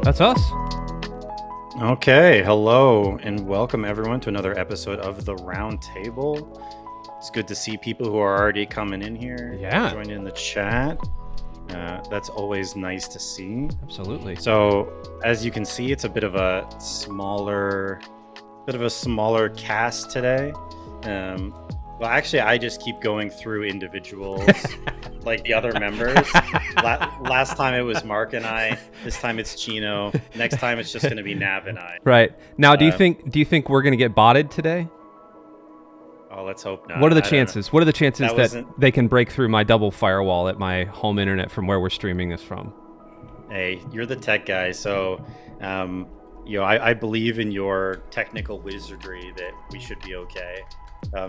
That's us. Okay, hello and welcome everyone to another episode of the Roundtable. It's good to see people who are already coming in here, joining in the chat. That's always nice to see. Absolutely. So, as you can see, it's a bit of a smaller cast today. Well, actually, I just keep going through individuals, like the other members. Last time it was Mark and I. This time it's Chino. Next time it's just going to be Nav and I. Right. Now, do you think we're going to get botted today? Oh, let's hope not. What are the chances? What are the chances that they can break through my double firewall at my home internet from where we're streaming this from? Hey, you're the tech guy, so I believe in your technical wizardry that we should be okay.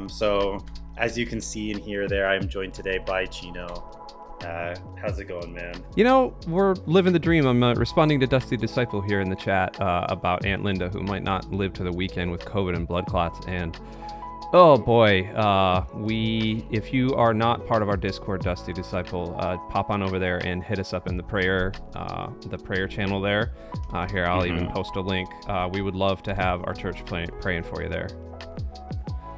So as you can see and hear there, I'm joined today by Chino. How's it going, man? You know, we're living the dream. I'm responding to Dusty Disciple here in the chat about Aunt Linda, who might not live to the weekend with COVID and blood clots. And oh boy, if you are not part of our Discord, Dusty Disciple, pop on over there and hit us up in the prayer channel there. Here, I'll even post a link. We would love to have our church praying for you there.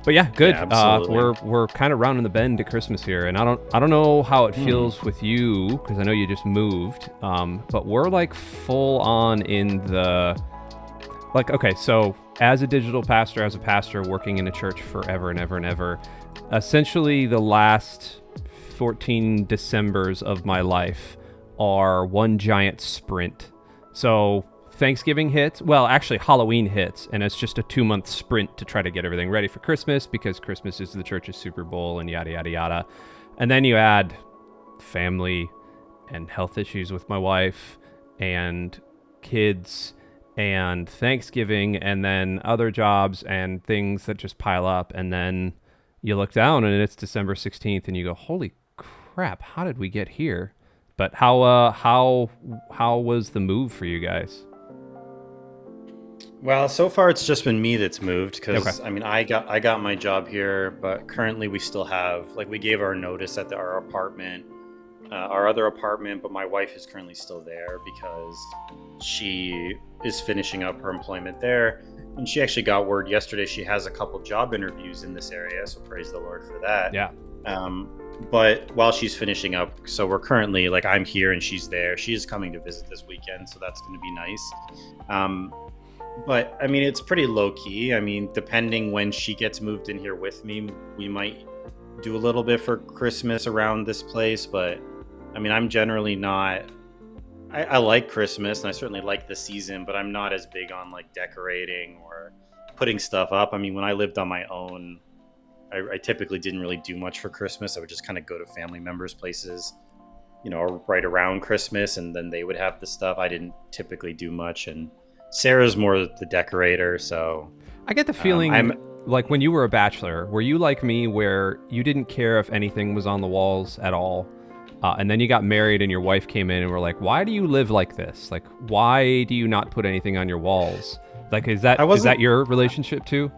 But yeah, good. Yeah, we're kind of rounding the bend to Christmas here, and I don't know how it feels with you, because I know you just moved. But we're like full on in the okay. So as a digital pastor, as a pastor working in a church forever and ever and ever, essentially the last 14 Decembers of my life are one giant sprint. So Thanksgiving hits, well, actually Halloween hits, and it's just a 2-month sprint to try to get everything ready for Christmas, because Christmas is the church's Super Bowl and yada, yada, yada. And then you add family and health issues with my wife and kids and Thanksgiving and then other jobs and things that just pile up. And then you look down and it's December 16th and you go, holy crap, how did we get here? But how was the move for you guys? Well, so far it's just been me that's moved, because I mean I got my job here, but currently we still have, like, we gave our notice at our apartment, our other apartment, but my wife is currently still there because she is finishing up her employment there, and she actually got word yesterday she has a couple job interviews in this area, so praise the Lord for that. Yeah. But while she's finishing up, so we're currently, like, I'm here and she's there. She is coming to visit this weekend, so that's going to be nice. But I mean, it's pretty low key. I mean, depending when she gets moved in here with me, we might do a little bit for Christmas around this place. But I mean, I'm generally not, I like Christmas and I certainly like the season, but I'm not as big on like decorating or putting stuff up. I mean, when I lived on my own, I typically didn't really do much for Christmas. I would just kind of go to family members' places, right around Christmas, and then they would have the stuff. I didn't typically do much, and Sarah's more the decorator, so I get the feeling like when you were a bachelor, were you like me where you didn't care if anything was on the walls at all? And then you got married and your wife came in and were like, why do you live like this? Like, why do you not put anything on your walls? Like, is that your relationship too?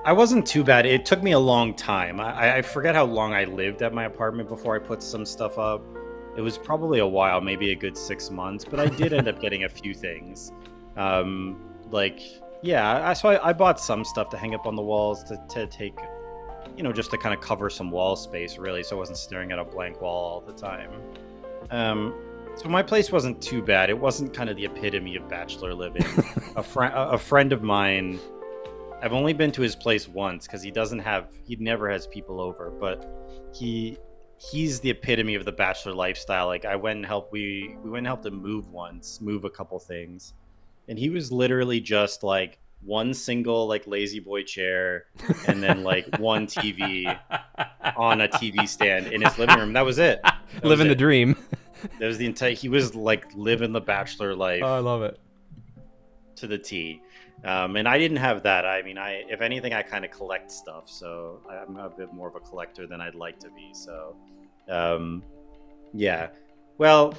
I wasn't too bad. It took me a long time. I forget how long I lived at my apartment before I put some stuff up. It was probably a while, maybe a good 6 months, but I did end up getting a few things. So I bought some stuff to hang up on the walls to take, just to kind of cover some wall space, really, so I wasn't staring at a blank wall all the time. So my place wasn't too bad. It wasn't kind of the epitome of bachelor living. A friend of mine, I've only been to his place once because he never has people over, but he's the epitome of the bachelor lifestyle. Like, we went and helped him move a couple things. And he was literally just like one single like lazy boy chair and then like one TV on a TV stand in his living room. That was it. Living the dream. That was he was like living the bachelor life. Oh, I love it. To the T. And I didn't have that. I mean, if anything, I kind of collect stuff. So I'm a bit more of a collector than I'd like to be. So, yeah. Well,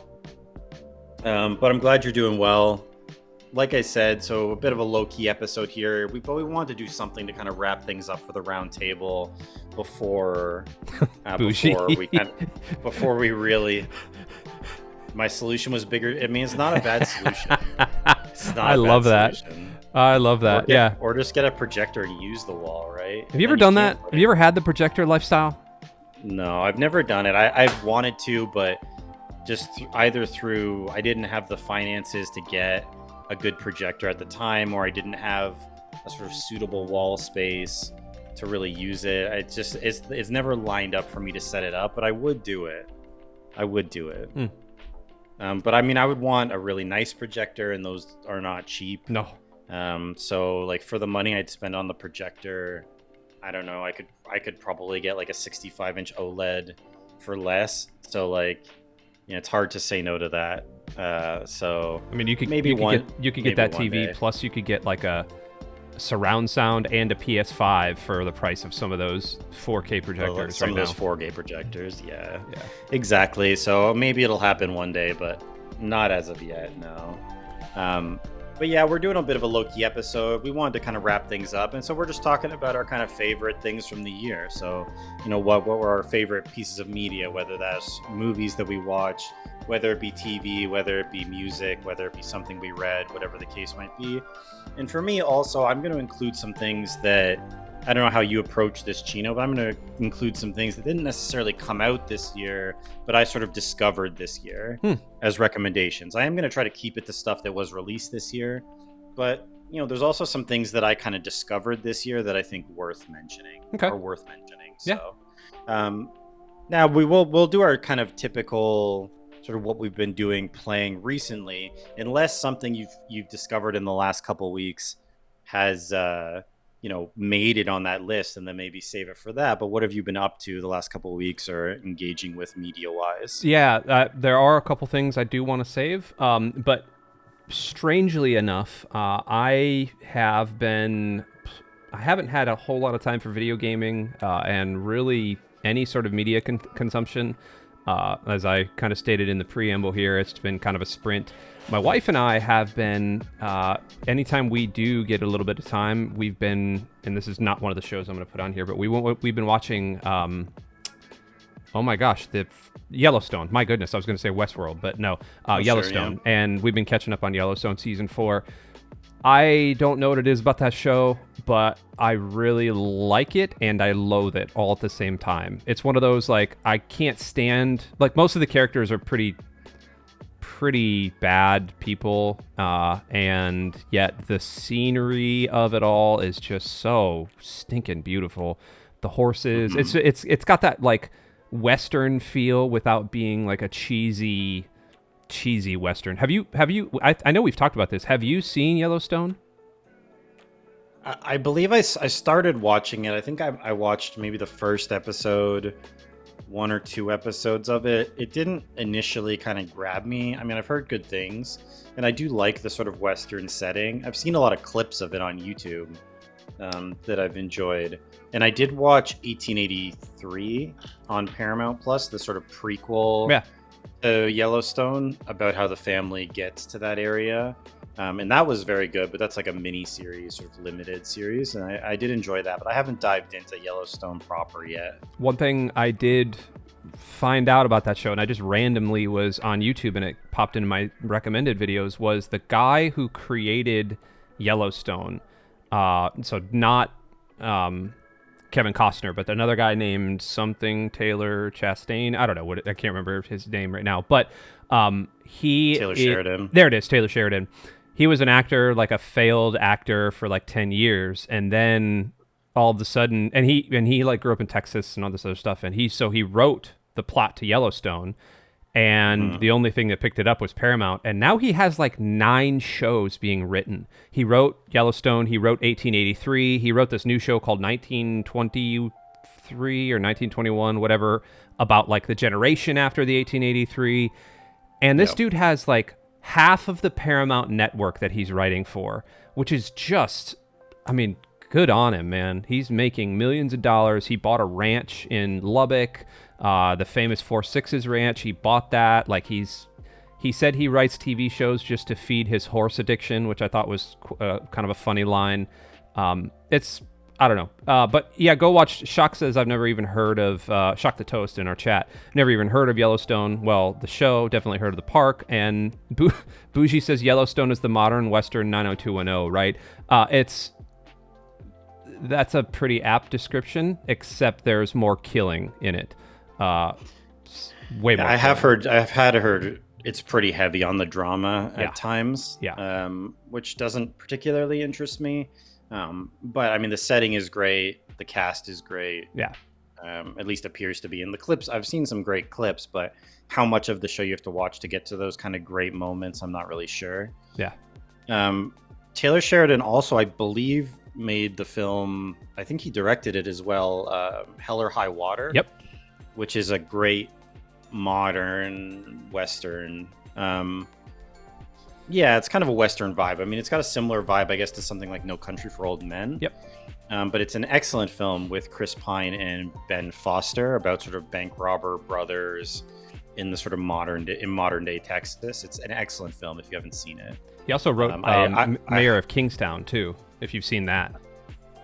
but I'm glad you're doing well. Like I said, so a bit of a low-key episode here. But we wanted to do something to kind of wrap things up for the round table before we really My solution was bigger. I mean, it's not a bad solution. It's not I a love bad that. solution. I love that. Yeah. Or just get a projector and use the wall, right? Have you ever done that? Have you ever had the projector lifestyle? No, I've never done it. I've wanted to, but just either through I didn't have the finances to get a good projector at the time, or I didn't have a sort of suitable wall space to really use it. It's never lined up for me to set it up, but I would do it. But I mean, I would want a really nice projector, and those are not cheap. No. So like for the money I'd spend on the projector, I don't know. I could probably get like a 65-inch OLED for less. So like, it's hard to say no to that. So I mean, you could maybe you could get that TV day. plus you could get like a surround sound and a PS5 for the price of some of those 4K projectors. Some of those 4K projectors, yeah, exactly. So maybe it'll happen one day, but not as of yet. No. But yeah, we're doing a bit of a low-key episode. We wanted to kind of wrap things up, and so we're just talking about our kind of favorite things from the year. So, what were our favorite pieces of media, whether that's movies that we watch, whether it be TV, whether it be music, whether it be something we read, whatever the case might be. And for me also, I'm going to include some things that, I don't know how you approach this, Chino, but I'm going to include some things that didn't necessarily come out this year, but I sort of discovered this year as recommendations. I am going to try to keep it to stuff that was released this year, but there's also some things that I kind of discovered this year that I think worth mentioning. So, now we'll do our kind of typical sort of what we've been doing playing recently, unless something you've discovered in the last couple weeks has made it on that list, and then maybe save it for that. But what have you been up to the last couple of weeks or engaging with media wise? Yeah, there are a couple things I do want to save, but strangely enough, I haven't had a whole lot of time for video gaming and really any sort of media consumption. As I kind of stated in the preamble here, it's been kind of a sprint. My wife and I have been, anytime we do get a little bit of time, we've been, and this is not one of the shows I'm going to put on here, but we've been watching, oh my gosh, the Yellowstone. My goodness, I was going to say Westworld, but no, Yellowstone. Sure, yeah. And we've been catching up on Yellowstone season 4. I don't know what it is about that show, but I really like it and I loathe it all at the same time. It's one of those, like, I can't stand, like, most of the characters are pretty bad people, and yet the scenery of it all is just so stinking beautiful. The horses, it's got that like Western feel without being like a cheesy Western. Have you I know we've talked about this. Have you seen Yellowstone? I believe I started watching it. I think I watched maybe the first episode, 1 or 2 episodes of it. It didn't initially kind of grab me. I mean, I've heard good things, and I do like the sort of Western setting. I've seen a lot of clips of it on YouTube that I've enjoyed. And I did watch 1883 on Paramount Plus, the sort of prequel to Yellowstone, about how the family gets to that area. And that was very good, but that's like a mini series, sort of limited series. And I did enjoy that, but I haven't dived into Yellowstone proper yet. One thing I did find out about that show, and I just randomly was on YouTube and it popped into my recommended videos, was the guy who created Yellowstone. So not Kevin Costner, but another guy named something Taylor Chastain. I don't know I can't remember his name right now, but Sheridan. There it is, Taylor Sheridan. He was an actor, like a failed actor for like 10 years, and then all of a sudden, and he like grew up in Texas and all this other stuff, and he wrote the plot to Yellowstone, and the only thing that picked it up was Paramount, and now he has like 9 shows being written. He wrote Yellowstone, he wrote 1883, he wrote this new show called 1923 or 1921, whatever, about like the generation after the 1883, and this dude has like half of the Paramount network that he's writing for, which is just, I mean, good on him, man. He's making millions of dollars. He bought a ranch in Lubbock, the famous 4-6's ranch. He bought that. Like he said he writes TV shows just to feed his horse addiction, which I thought was kind of a funny line. It's I don't know. But yeah, go watch. Shock says I've never even heard of Shock the Toast in our chat. Never even heard of Yellowstone. Well, the show, definitely heard of the park. And Bougie says Yellowstone is the modern Western 90210, right? That's a pretty apt description, except there's more killing in it. Way more. I've had heard it's pretty heavy on the drama at times. Yeah. Which doesn't particularly interest me. But I mean, the setting is great. The cast is great. Yeah. At least appears to be in the clips. I've seen some great clips, but how much of the show you have to watch to get to those kind of great moments, I'm not really sure. Yeah. Taylor Sheridan also, I believe, made the film. I think he directed it as well. Hell or High Water. Yep. Which is a great modern Western. Yeah, it's kind of a Western vibe. I mean, it's got a similar vibe, I guess, to something like No Country for Old Men. Yep. But it's an excellent film with Chris Pine and Ben Foster about sort of bank robber brothers in the sort of modern day Texas. It's an excellent film if you haven't seen it. He also wrote Mayor of Kingstown too, if you've seen that.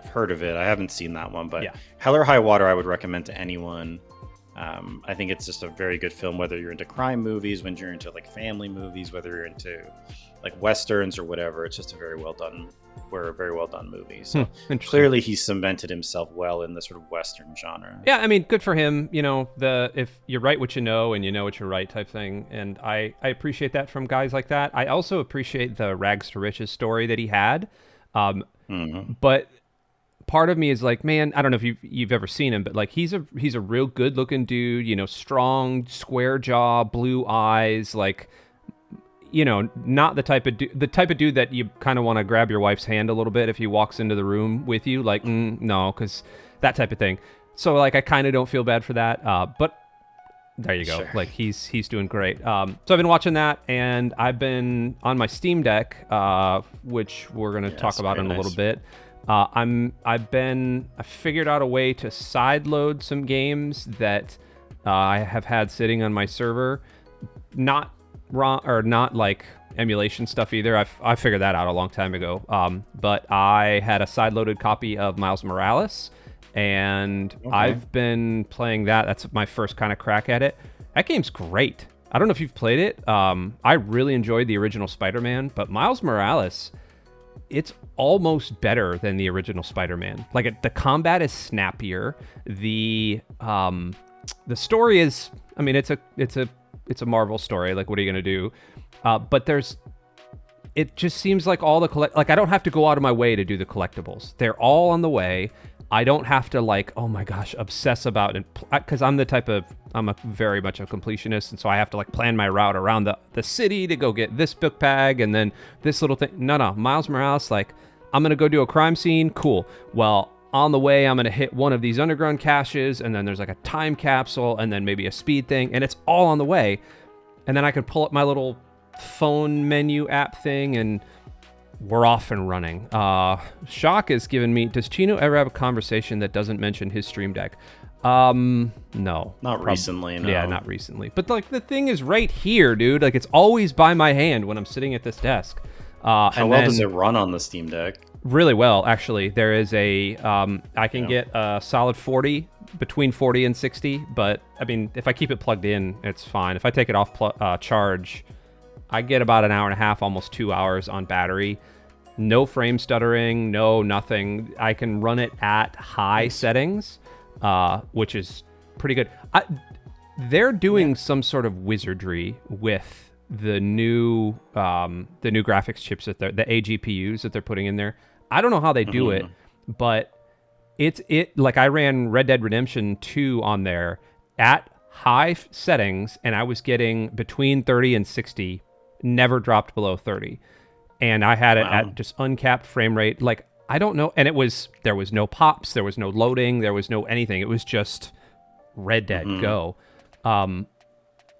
I've heard of it. I haven't seen that one, but Hell or High Water I would recommend to anyone. I think it's just a very good film, whether you're into crime movies, when you're into like family movies, whether you're into like Westerns or whatever. It's just a very well done movie. So clearly he's cemented himself well in the sort of Western genre. Yeah, I mean, good for him. You know, if you write what you know and you know what you write type thing. And I appreciate that from guys like that. I also appreciate the rags to riches story that he had. But part of me is like, man, I don't know if you've ever seen him, but like he's a real good looking dude, you know, strong, square jaw, blue eyes, like, you know, not the type of dude that you kind of want to grab your wife's hand a little bit if he walks into the room with you, like, no, because that type of thing. So like, I kind of don't feel bad for that. But there you go. Sure. Like he's doing great. So I've been watching that, and I've been on my Steam Deck, which we're going to talk about in a little bit. I figured out a way to sideload some games that I have had sitting on my server, not like emulation stuff either. I figured that out a long time ago. But I had a sideloaded copy of Miles Morales, and I've been playing that. That's my first kind of crack at it. That game's great. I don't know if you've played it. I really enjoyed the original Spider-Man, but Miles Morales, it's almost better than the original Spider-Man. Like the combat is snappier. The story is, I mean, it's a Marvel story. Like, what are you gonna do? But it just seems like all the I don't have to go out of my way to do the collectibles. They're all on the way. I don't have to like, oh my gosh, obsess about it, because I'm a very much a completionist, and so I have to like plan my route around the city to go get this book bag and then this little thing. No, Miles Morales, like, I'm gonna go do a crime scene. Cool. Well, on the way, I'm gonna hit one of these underground caches, and then there's like a time capsule, and then maybe a speed thing, and it's all on the way. And then I can pull up my little phone menu app thing, and we're off and running. Shock is giving me, does Chino ever have a conversation that doesn't mention his Stream Deck? No. Not recently, no. Yeah, not recently. But like the thing is right here, dude. Like it's always by my hand when I'm sitting at this desk. How well does it run on the Steam Deck? Really well, actually. There is I can get a solid 40, between 40 and 60. But I mean, if I keep it plugged in, it's fine. If I take it off charge, I get about an hour and a half, almost 2 hours on battery. No frame stuttering, no nothing. I can run it at high settings, which is pretty good. They're doing some sort of wizardry with the new graphics chips the AGPUs that they're putting in there. I don't know how they do it, but it like I ran Red Dead Redemption 2 on there at high settings, and I was getting between 30 and 60. Never dropped below 30, and I had it at just uncapped frame rate. Like, I don't know, and there was no pops, there was no loading, there was no anything. It was just Red Dead go. I'm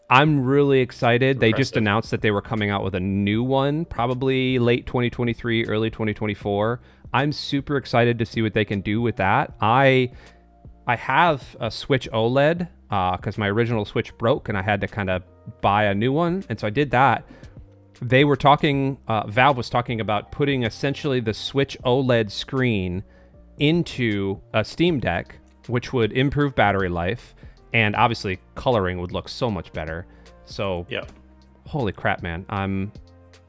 really excited. They just announced that they were coming out with a new one, probably late 2023, early 2024. I'm super excited to see what they can do with that. I have a Switch OLED because my original Switch broke and I had to kind of buy a new one, and so I did that. They were talking, Valve was talking about putting essentially the Switch OLED screen into a Steam Deck, which would improve battery life, and obviously coloring would look so much better. So, Yeah. Holy crap, man! I'm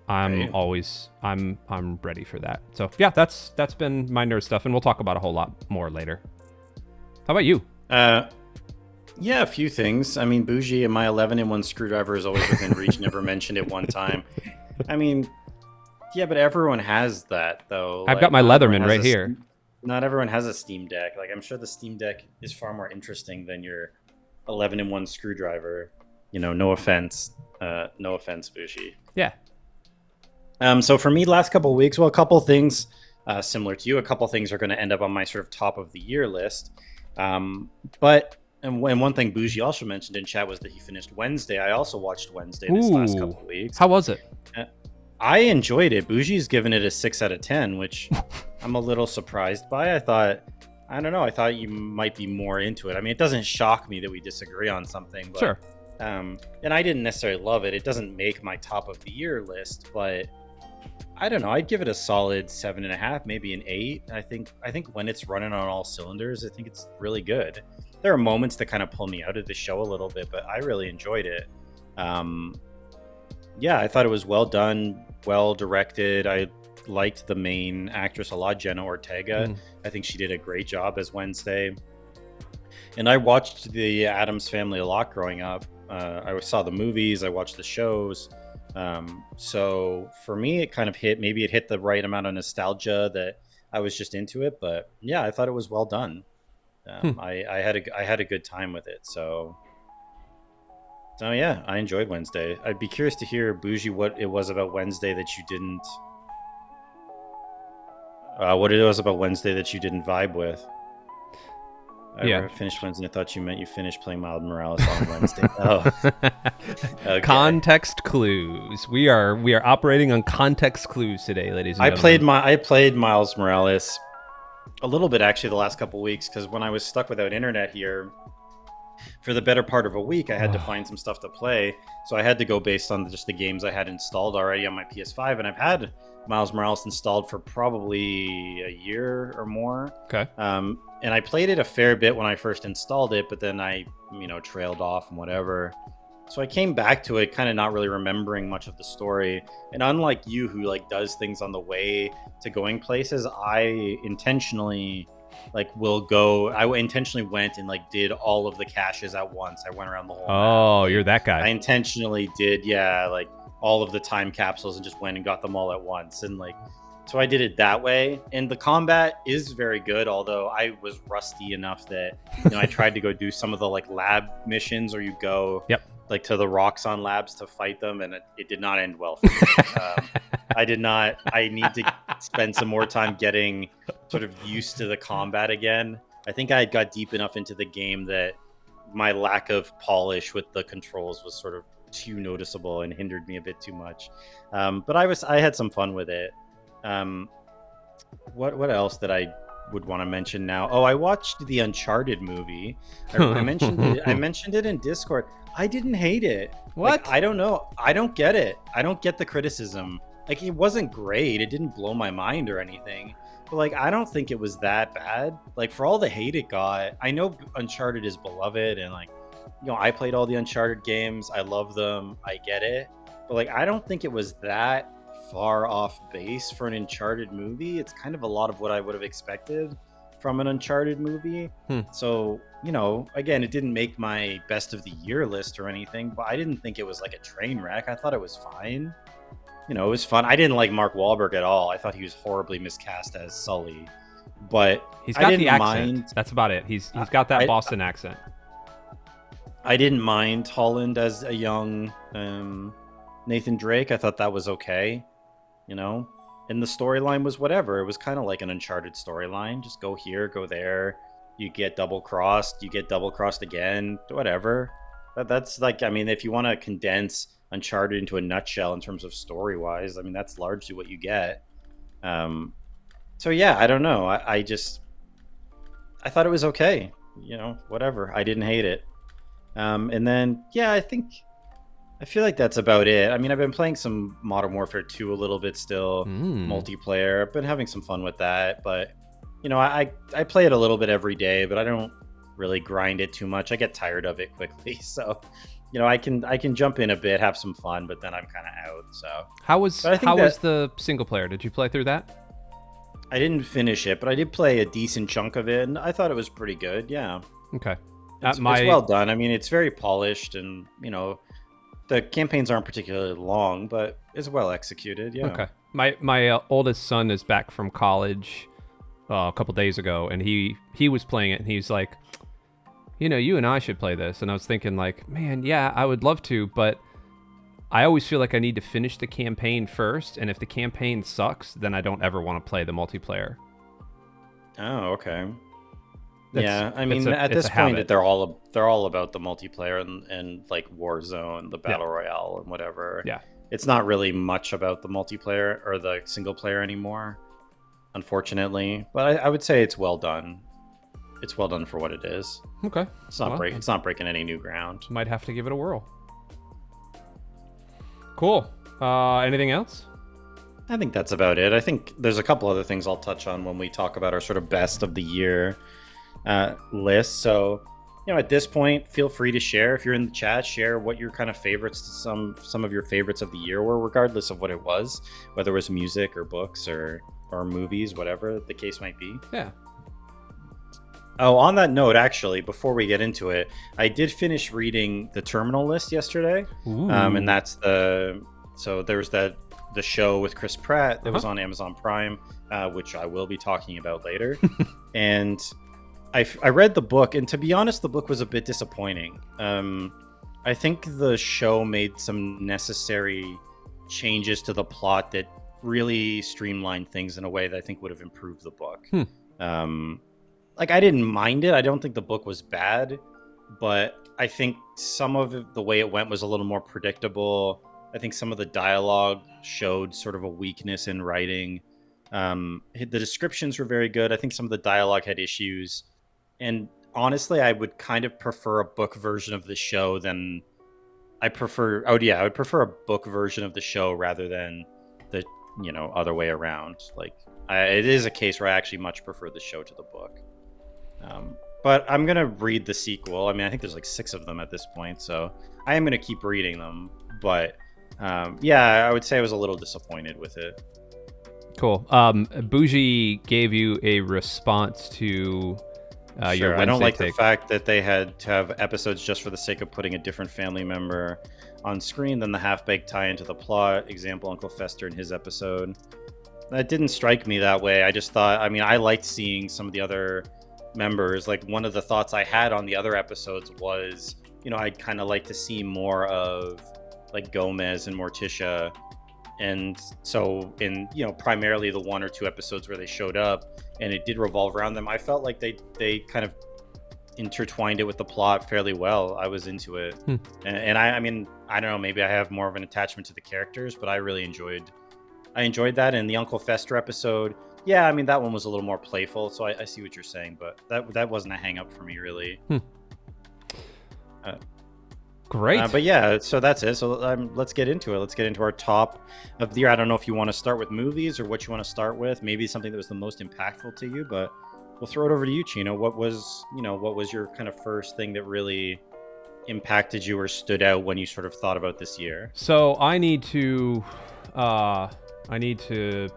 Right. I'm ready for that. So yeah, that's been my nerd stuff, and we'll talk about a whole lot more later. How about you? Yeah, a few things. I mean, Bougie and my 11-in-1 screwdriver is always within reach. Never mentioned it one time. I mean, yeah, but everyone has that though. I've got Like, my not everyone Leatherman has right a here. Not everyone has a Steam Deck. Like, I'm sure the Steam Deck is far more interesting than your 11-in-1 screwdriver. You know, no offense, Bougie. Yeah. So for me, last couple of weeks, well, a couple things similar to you. A couple things are going to end up on my sort of top of the year list. And one thing Bougie also mentioned in chat was that he finished Wednesday. I also watched Wednesday this last couple of weeks. How was it? I enjoyed it. Bougie's given it a 6 out of 10, which I'm a little surprised by. I thought you might be more into it. I mean, it doesn't shock me that we disagree on something, but Sure. and I didn't necessarily love it. It doesn't make my top of the year list, but I don't know. I'd give it a solid 7.5, maybe an 8. I think when it's running on all cylinders, I think it's really good. There are moments that kind of pull me out of the show a little bit, but I really enjoyed it. Yeah, I thought it was well done, well directed. I liked the main actress a lot, Jenna Ortega. I think she did a great job as Wednesday. And I watched the Addams Family a lot growing up. I saw the movies, I watched the shows. So for me, it kind of hit the right amount of nostalgia that I was just into it. But yeah, I thought it was well done. I had a good time with it. So yeah, I enjoyed Wednesday. I'd be curious to hear, Bougie, what it was about Wednesday that you didn't. What it was about Wednesday that you didn't vibe with. I finished Wednesday. I thought you meant you finished playing Miles Morales on Wednesday. Oh, okay. Context clues. We are operating on context clues today, ladies and gentlemen. I played Miles Morales a little bit actually the last couple weeks, because when I was stuck without internet here for the better part of a week, I had to find some stuff to play. So I had to go based on just the games I had installed already on my PS5, and I've had Miles Morales installed for probably a year or more. Okay. And I played it a fair bit when I first installed it, but then I, trailed off and whatever. So I came back to it kind of not really remembering much of the story. And unlike you, who does things on the way to going places, I intentionally went and did all of the caches at once. I went around the whole map. You're that guy. I intentionally did, all of the time capsules and just went and got them all at once. And so I did it that way. And the combat is very good, although I was rusty enough that I tried to go do some of the lab missions, or you go to the Roxxon labs to fight them, and it did not end well for me. I need to spend some more time getting sort of used to the combat again. I think I got deep enough into the game that my lack of polish with the controls was sort of too noticeable and hindered me a bit too much. But I had some fun with it. What else that I would want to mention now? Oh, I watched the Uncharted movie. I mentioned it in Discord. I didn't hate it. What? I don't know. I don't get it. I don't get the criticism. It wasn't great. It didn't blow my mind or anything. But I don't think it was that bad. For all the hate it got, I know Uncharted is beloved, and I played all the Uncharted games. I love them. I get it. But I don't think it was that far off base for an Uncharted movie. It's kind of a lot of what I would have expected from an Uncharted movie. So, again, it didn't make my best of the year list or anything, but I didn't think it was a train wreck. I thought it was fine. It was fun. I didn't like Mark Wahlberg at all. I thought he was horribly miscast as Sully. But he's got the accent. That's about it. He's got that Boston accent. I didn't mind Holland as a young Nathan Drake. I thought that was okay. And the storyline was whatever. It was kind of like an Uncharted storyline. Just go here, go there. You get double crossed. You get double crossed again. Whatever. That's if you want to condense Uncharted into a nutshell in terms of story wise, that's largely what you get. So yeah, I don't know. I thought it was okay. Whatever. I didn't hate it. And then yeah, I feel like that's about it. I've been playing some Modern Warfare 2 a little bit still, multiplayer. I've been having some fun with that, but I play it a little bit every day, but I don't really grind it too much. I get tired of it quickly, so I can jump in a bit, have some fun, but then I'm kind of out. So, but I think How was that the single player? Did you play through that? I didn't finish it, but I did play a decent chunk of it, and I thought it was pretty good. Yeah, Okay. it's well done. I mean, it's very polished, and the campaigns aren't particularly long, but it's well executed. Yeah. Okay. My oldest son is back from college a couple days ago, and he was playing it, and he's like, you and I should play this. And I was thinking, like, man, yeah, I would love to, but I always feel like I need to finish the campaign first, and if the campaign sucks, then I don't ever want to play the multiplayer. Oh, okay. That's, Yeah, I it's mean, a at it's a this point, habit. they're all about the multiplayer and like Warzone, the Yeah, battle royale, and whatever. yeah. It's not really much about the multiplayer or the single player anymore, unfortunately. But I would say it's well done. It's well done for what it is. Okay. Well, It's not breaking any new ground. might have to give it a whirl. Cool. Anything else? I think that's about it. I think there's a couple other things I'll touch on when we talk about our sort of best of the year list. So, at this point, feel free to share if you're in the chat. Share what your kind of favorites, some of your favorites of the year were, regardless of what it was, whether it was music or books or movies, whatever the case might be. Yeah. Oh, on that note, actually, before we get into it, I did finish reading the Terminal List yesterday, Ooh. and that's there's the show with Chris Pratt that was on Amazon Prime, which I will be talking about later. And I read the book, and to be honest, the book was a bit disappointing. I think the show made some necessary changes to the plot that really streamlined things in a way that I think would have improved the book. Like, I didn't mind it. I don't think the book was bad, but I think some of the way it went was a little more predictable. I think some of the dialogue showed sort of a weakness in writing. The descriptions were very good. I think some of the dialogue had issues. And honestly, I would kind of prefer a book version of the show than I would prefer a book version of the show rather than the, other way around. Like, it is a case where I actually much prefer the show to the book. But I'm going to read the sequel. I mean, I think there's like 6 of them at this point, so I am going to keep reading them. But yeah, I would say I was a little disappointed with it. Cool. Bougie gave you a response to your Wednesday I don't like take. the fact that they had to have episodes just for the sake of putting a different family member on screen than the half-baked tie into the plot. Example, Uncle Fester in his episode. That didn't strike me that way. I just thought, I mean, I liked seeing some of the other members. Like, one of the thoughts I had on the other episodes was, I'd kind of like to see more of like Gomez and Morticia. And so in, primarily the 1 or 2 episodes where they showed up and it did revolve around them, I felt like they kind of intertwined it with the plot fairly well. I was into it. And I mean, I don't know, maybe I have more of an attachment to the characters, but I really enjoyed that. And the Uncle Fester episode, yeah, I mean, that one was a little more playful, so I see what you're saying, but that wasn't a hang up for me, really. Great. But yeah, so that's it. So let's get into it. Let's get into our top of the year. I don't know if you want to start with movies or what you want to start with. Maybe something that was the most impactful to you, but we'll throw it over to you, Chino. What was your kind of first thing that really impacted you or stood out when you sort of thought about this year? So I need to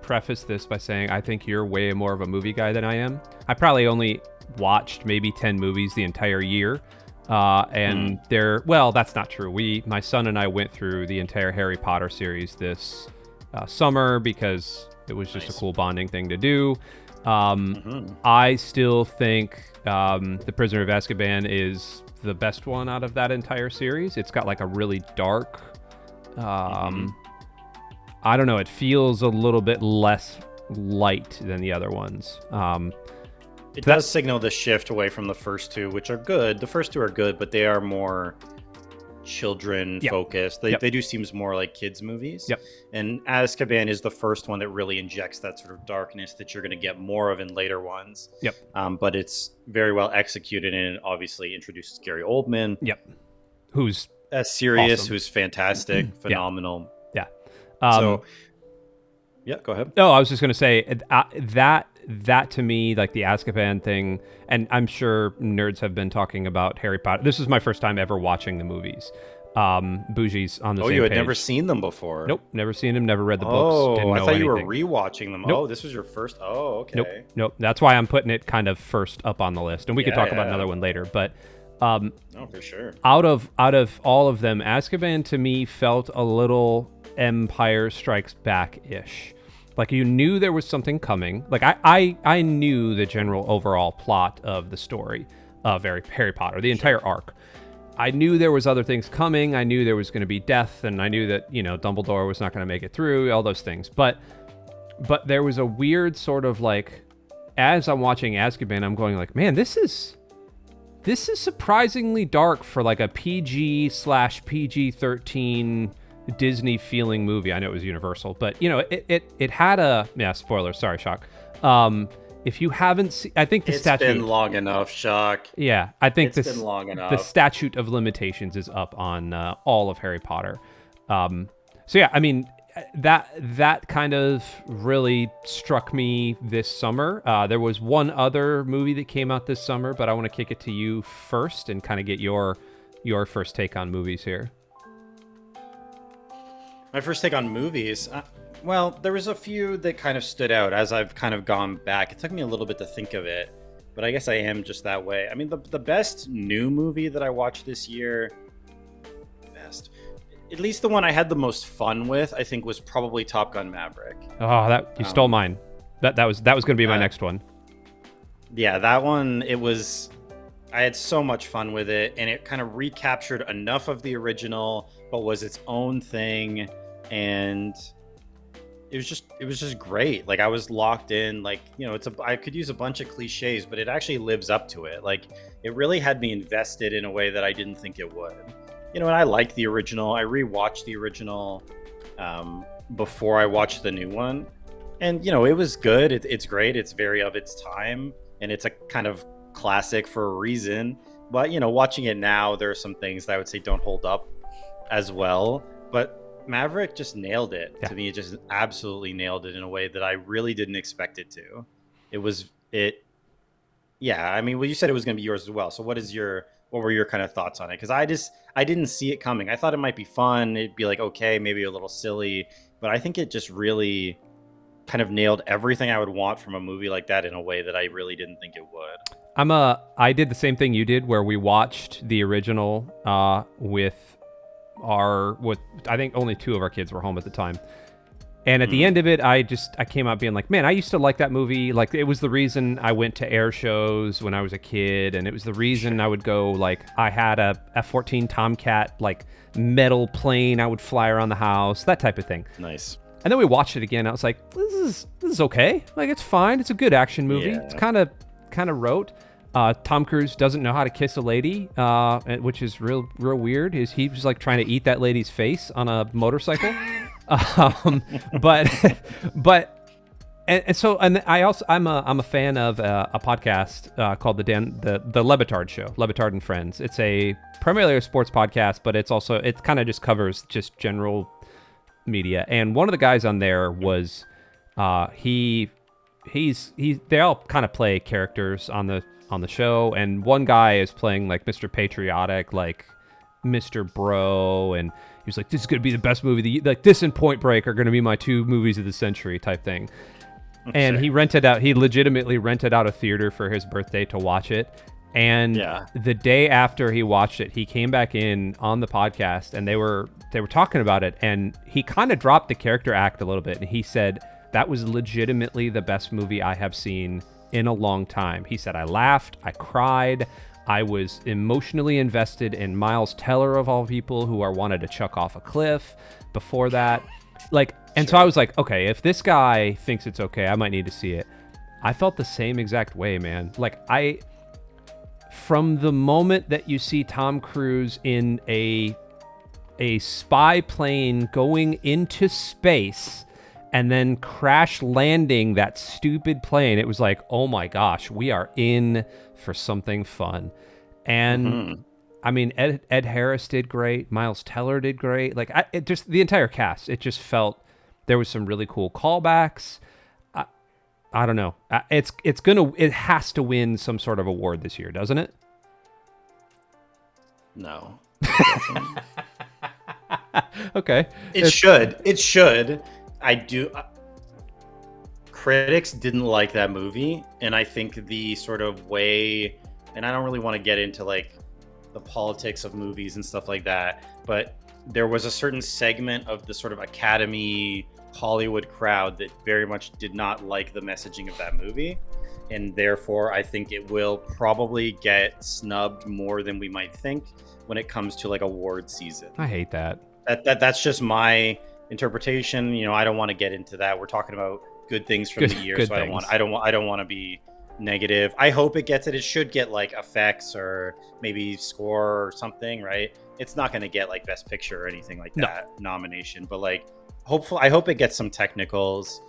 preface this by saying I think you're way more of a movie guy than I am. I probably only watched maybe 10 movies the entire year. And well, that's not true. My son and I went through the entire Harry Potter series this summer because it was just a cool bonding thing to do. I still think The Prisoner of Azkaban is the best one out of that entire series. It's got like a really dark, I don't know, it feels a little bit less light than the other ones. It does signal the shift away from the first 2, which are good. The first 2 are good, but they are more children focused. They do seem more like kids movies. Yep. And Azkaban is the first one that really injects that sort of darkness that you're going to get more of in later ones. Yep. But it's very well executed, and it obviously introduces Gary Oldman. Yep. Who's Sirius, awesome. who's fantastic, phenomenal. Yeah. So, yeah, go ahead. No, I was just going to say that to me, like the Azkaban thing, and I'm sure nerds have been talking about Harry Potter. This is my first time ever watching the movies. Bougie's on the same page. Oh, you had never seen them before? Nope, never seen them, never read the books, didn't know I thought you anything. were rewatching them. Nope. Oh, this was your first. Oh, okay. Nope. That's why I'm putting it kind of first up on the list, and we could talk about another one later. But no, for sure. Out of all of them, Azkaban to me felt a little Empire Strikes Back-ish. Like you knew there was something coming. Like I knew the general overall plot of the story of Harry Potter, the entire arc. I knew there was other things coming. I knew there was going to be death, and I knew that, Dumbledore was not going to make it through, all those things. But there was a weird sort of like, as I'm watching Azkaban, I'm going like, man, this is surprisingly dark for like a PG/PG-13 Disney feeling movie. I know it was Universal, but it had a, spoiler. Sorry, Shock. If you haven't seen, I think it's been long enough, Shock. Yeah, I think it's been long enough. The statute of limitations is up on all of Harry Potter. So yeah, I mean that kind of really struck me this summer. There was one other movie that came out this summer, but I want to kick it to you first and kind of get your first take on movies here. My first take on movies. Well, there was a few that kind of stood out as I've kind of gone back. It took me a little bit to think of it, but I guess I am just that way. I mean, the best new movie that I watched this year, at least the one I had the most fun with, I think was probably Top Gun Maverick. Oh, that you stole mine. That was going to be my next one. Yeah, that one, I had so much fun with it, and it kind of recaptured enough of the original, but was its own thing, and it was just great. Like I was locked in. Like I could use a bunch of cliches, but it actually lives up to it. Like it really had me invested in a way that I didn't think it would. And I like the original. I rewatched the original before I watched the new one, and it was good. It's great. It's very of its time, and it's a kind of classic for a reason. But watching it now, there are some things that I would say don't hold up as well. But Maverick just nailed it. To me. It just absolutely nailed it in a way that I really didn't expect it to. Yeah, I mean, well, you said it was going to be yours as well. So what were your kind of thoughts on it? Because I didn't see it coming. I thought it might be fun. It'd be like, okay, maybe a little silly, but I think it just really kind of nailed everything I would want from a movie like that in a way that I really didn't think it would. I did the same thing you did, where we watched the original with I think only 2 of our kids were home at the time. And at the end of it, I came out being like, man, I used to like that movie. Like it was the reason I went to air shows when I was a kid. And it was the reason I would go, like I had a F-14 Tomcat, like metal plane. I would fly around the house, that type of thing. Nice. And then we watched it again. I was like, this is okay. Like it's fine. It's a good action movie. Yeah. It's kind of rote. Tom Cruise doesn't know how to kiss a lady, which is real weird. He was like trying to eat that lady's face on a motorcycle. I'm a fan of a podcast called the Lebitard Show, Lebitard and Friends. It's primarily a sports podcast, but it kind of just covers just general media. And one of the guys on there was they all kind of play characters on the show, and one guy is playing like Mr. Patriotic, like Mr. Bro, and he was like, this is going to be the best movie. Like this and Point Break are going to be my 2 movies of the century type thing. And he legitimately rented out a theater for his birthday to watch it. And the day after he watched it, he came back in on the podcast, and they were talking about it, and he kind of dropped the character act a little bit. And he said, that was legitimately the best movie I have seen in a long time. He said, I laughed, I cried, I was emotionally invested in Miles Teller of all people, who wanted to chuck off a cliff before that. So I was like, okay, if this guy thinks it's okay, I might need to see it. I felt the same exact way, man. From the moment that you see Tom Cruise in a spy plane going into space and then crash landing that stupid plane, it was like, oh my gosh, we are in for something fun. And I mean, Ed Harris did great. Miles Teller did great. The entire cast, it just felt there was some really cool callbacks. I don't know. It has to win some sort of award this year, doesn't it? No, it doesn't. Okay. It should. It should. I do. Critics didn't like that movie, and I think the sort of way, and I don't really want to get into like the politics of movies and stuff like that, but there was a certain segment of the sort of Academy Hollywood crowd that very much did not like the messaging of that movie, and therefore I think it will probably get snubbed more than we might think when it comes to like award season. I hate that. That's just my interpretation. You know, I don't want to get into that. We're talking about good things from the year, so I don't want to be negative. I hope it gets it. It should get like effects or maybe score or something, right? It's not going to get like best picture or anything like that nomination, but like I hope it gets some technicals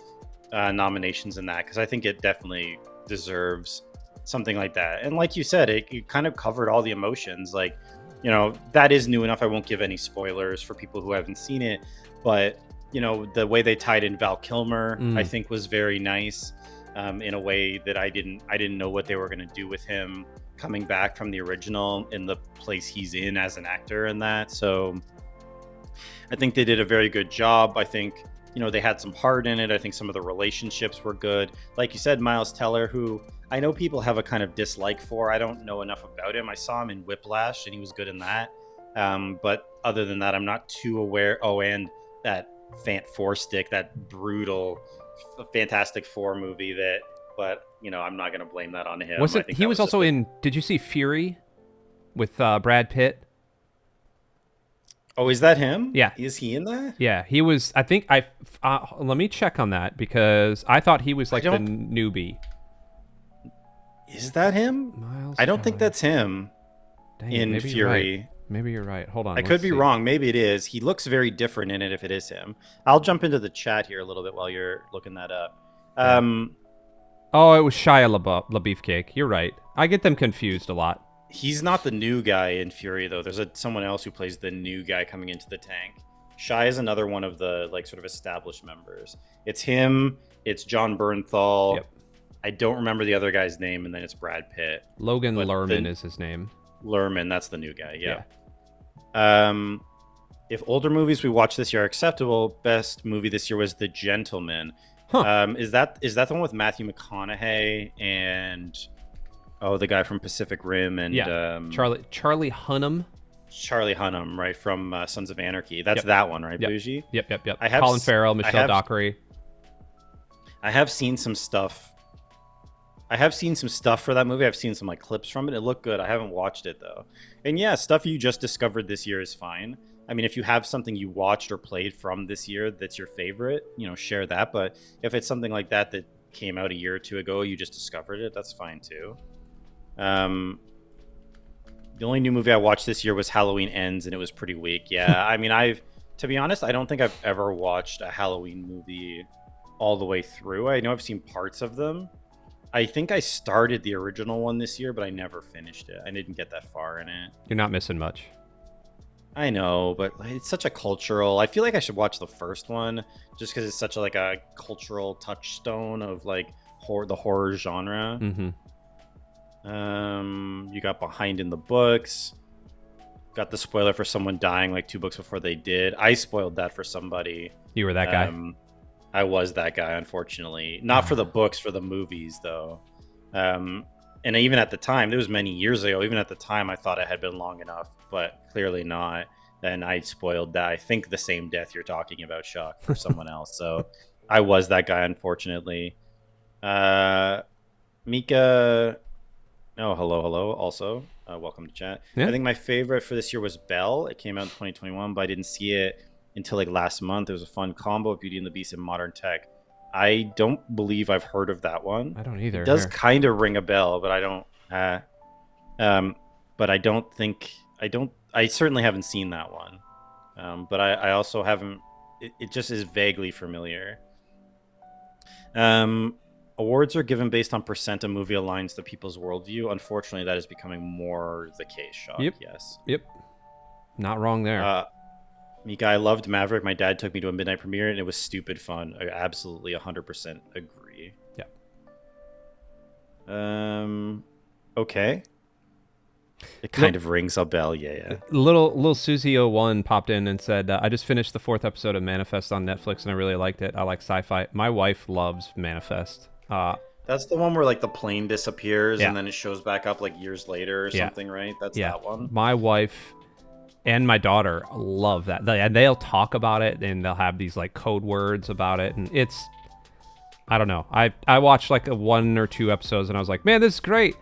nominations in that, because I think it definitely deserves something like that. And like you said, it kind of covered all the emotions. Like, you know, that is new enough. I won't give any spoilers for people who haven't seen it, but you know, the way they tied in Val Kilmer, I think was very nice, in a way that I didn't know what they were going to do with him coming back from the original in the place he's in as an actor and that. So I think they did a very good job. I think, you know, they had some heart in it. I think some of the relationships were good. Like you said, Miles Teller, who I know people have a kind of dislike for. I don't know enough about him. I saw him in Whiplash and he was good in that. But other than that, I'm not too aware. Oh, and that Fant Four Stick, that brutal Fantastic Four movie that, but you know, I'm not going to blame that on him. Was it? He was also in. Did you see Fury with Brad Pitt? Oh, is that him? Yeah. Is he in that? Yeah, he was. I think let me check on that, because I thought he was like the newbie. Is that him? Miles I don't think that's him. Dang, in Fury. Maybe you're right. Hold on. I could be wrong. Maybe it is. He looks very different in it if it is him. I'll jump into the chat here a little bit while you're looking that up. Oh, it was Shia LaBeefcake. You're right. I get them confused a lot. He's not the new guy in Fury, though. There's someone else who plays the new guy coming into the tank. Shia is another one of the like sort of established members. It's him. It's John Bernthal. Yep. I don't remember the other guy's name, and then it's Brad Pitt. Logan Lerman is his name. Lerman, that's the new guy. Yeah. If older movies we watched this year are acceptable, best movie this year was The Gentleman. Huh. Is that the one with Matthew McConaughey and the guy from Pacific Rim and Charlie Hunnam. Charlie Hunnam, right, from Sons of Anarchy. That's that one, right, Bougie? Yep. Colin Farrell, Michelle Dockery. I have seen some stuff. For that movie. I've seen some like clips from it. It looked good. I haven't watched it though. And yeah, stuff you just discovered this year is fine. I mean, if you have something you watched or played from this year that's your favorite, you know, share that. But if it's something like that came out a year or two ago, you just discovered it, that's fine too. The only new movie I watched this year was Halloween Ends, and it was pretty weak. Yeah, I mean, to be honest, I don't think I've ever watched a Halloween movie all the way through. I know I've seen parts of them. I think I started the original one this year, but I never finished it. I didn't get that far in it. You're not missing much. I know, but it's such a cultural... I feel like I should watch the first one just because it's such a cultural touchstone of like the horror genre. You got Behind in the Books. Got the spoiler for someone dying like 2 books before they did. I spoiled that for somebody. You were that guy? I was that guy, unfortunately. Not for the books, for the movies, though. And even at the time, it was many years ago, even at the time, I thought it had been long enough, but clearly not. And I spoiled that. I think the same death you're talking about, Shock, for someone else. So I was that guy, unfortunately. Mika... Oh, hello. Also, welcome to chat. Yeah. I think my favorite for this year was Belle. It came out in 2021, but I didn't see it until like last month. It was a fun combo of Beauty and the Beast and modern tech. I don't believe I've heard of that one. I don't either. It does kind of ring a bell, but I don't. But I don't think I certainly haven't seen that one. But I also haven't. It just is vaguely familiar. Awards are given based on percent a movie aligns to people's worldview. Unfortunately, that is becoming more the case. Shock. Yep. Yes. Yep. Not wrong there. Mika, I loved Maverick. My dad took me to a midnight premiere, and it was stupid fun. I absolutely 100% agree. Yeah. Okay. It Look, kind of rings a bell. Yeah, yeah. little Susie01 popped in and said, I just finished the 4th episode of Manifest on Netflix and I really liked it. I like sci-fi. My wife loves Manifest. That's the one where like the plane disappears Yeah, and then it shows back up like years later or yeah, something, right? That's yeah. that one. My wife and my daughter love that. And they'll talk about it and they'll have these like code words about it. And it's, I don't know. I watched like a 1 or 2 episodes and I was like, man, this is great.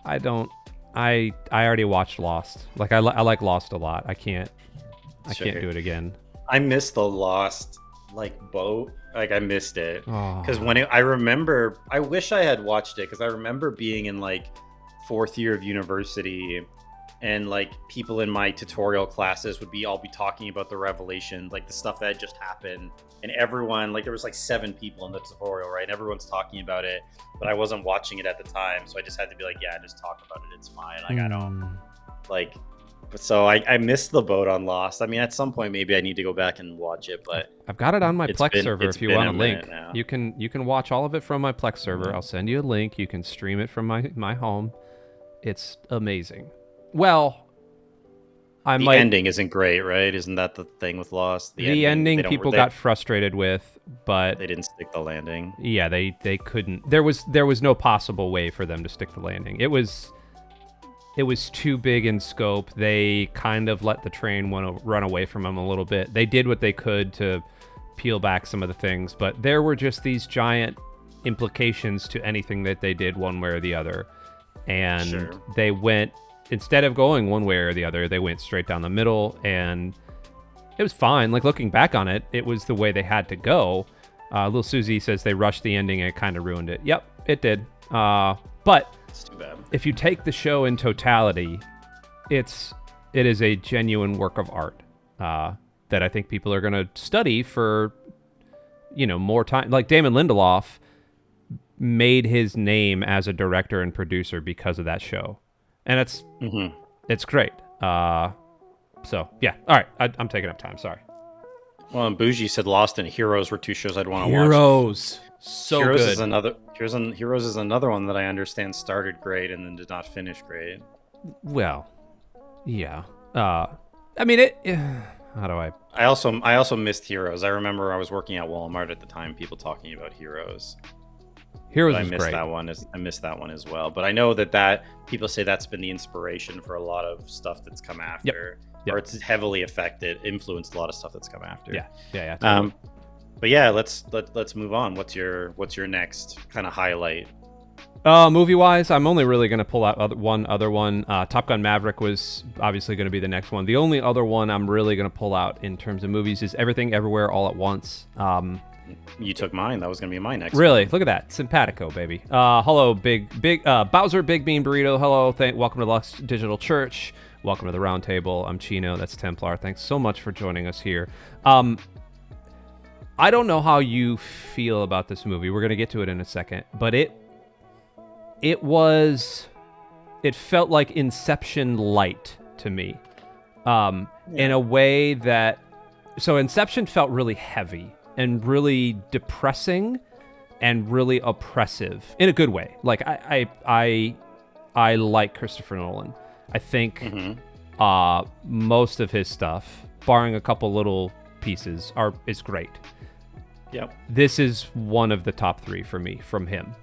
I don't, I already watched Lost. Like I like Lost a lot. I can't Sure. do it again. I missed the Lost like boat. Like I missed it because Oh. I remember, I wish I had watched it because I remember being in like 4th year of university, and like people in my tutorial classes would be all be talking about the revelation, like the stuff that had just happened, and everyone like there was like 7 people in the tutorial, right? And everyone's talking about it, but I wasn't watching it at the time, so I just had to be like, yeah, just talk about it. It's fine. Like I don't like. So I missed the boat on Lost. I mean, at some point maybe I need to go back and watch it, but I've got it on my it's Plex been server it's if you been want a a link. minute now. You can watch all of it from my Plex server. Mhm. I'll send you a link. You can stream it from my home. It's amazing. Well, I The might ending isn't great, right? Isn't that the thing with Lost? the ending people got frustrated with, but they didn't stick the landing. yeah, they couldn't. There was no possible way for them to stick the landing. It was too big in scope. They kind of let the train run away from them a little bit. They did what they could to peel back some of the things, but there were just these giant implications to anything that they did one way or the other. And Sure. they went, instead of going one way or the other, they went straight down the middle, and it was fine. Like looking back on it, it was the way they had to go. Little Susie says they rushed the ending and it kind of ruined it. Yep, it did. But It's too bad. if you take the show in totality, it is a genuine work of art that I think people are going to study for, more time. Like Damon Lindelof made his name as a director and producer because of that show, and it's great. So yeah, all right, I'm taking up time. Sorry. Well, and Bougie said Lost and Heroes were 2 shows I'd want to watch. Heroes, so Heroes good. is another. Heroes is another one that I understand started great and then did not finish great. Well, yeah. I mean it. How do I? I also missed Heroes. I remember I was working at Walmart at the time, people talking about Heroes. Heroes But is great. I missed that one as well. But I know that people say that's been the inspiration for a lot of stuff that's come after, Yep. or it's heavily influenced a lot of stuff that's come after. Yeah. Totally. But yeah, let's move on. What's your next kind of highlight? Movie wise, I'm only really going to pull out one other one. Top Gun Maverick was obviously going to be the next one. The only other one I'm really going to pull out in terms of movies is Everything Everywhere All at Once. You took mine. That was going to be my next. Really, look at that, simpatico, baby. Hello, big Bowser, Big Bean Burrito. Hello, welcome to Lux Digital Church. Welcome to the Roundtable. I'm Chino. That's Templar. Thanks so much for joining us here. I don't know how you feel about this movie. We're gonna get to it in a second, but it felt like Inception light to me, in a way that. So Inception felt really heavy and really depressing and really oppressive in a good way. Like I like Christopher Nolan. I think most of his stuff, barring a couple little pieces, is great. Yep. This is one of the top 3 for me from him.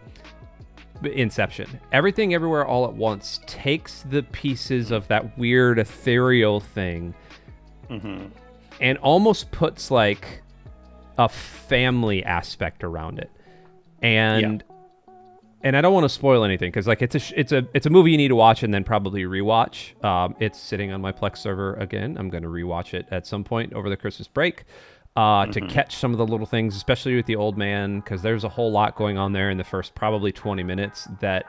Inception. Everything Everywhere All at Once takes the pieces of that weird ethereal thing and almost puts like a family aspect around it. And I don't want to spoil anything because like it's a movie you need to watch and then probably rewatch. It's sitting on my Plex server again. I'm going to rewatch it at some point over the Christmas break to catch some of the little things, especially with the old man, because there's a whole lot going on there in the first probably 20 minutes that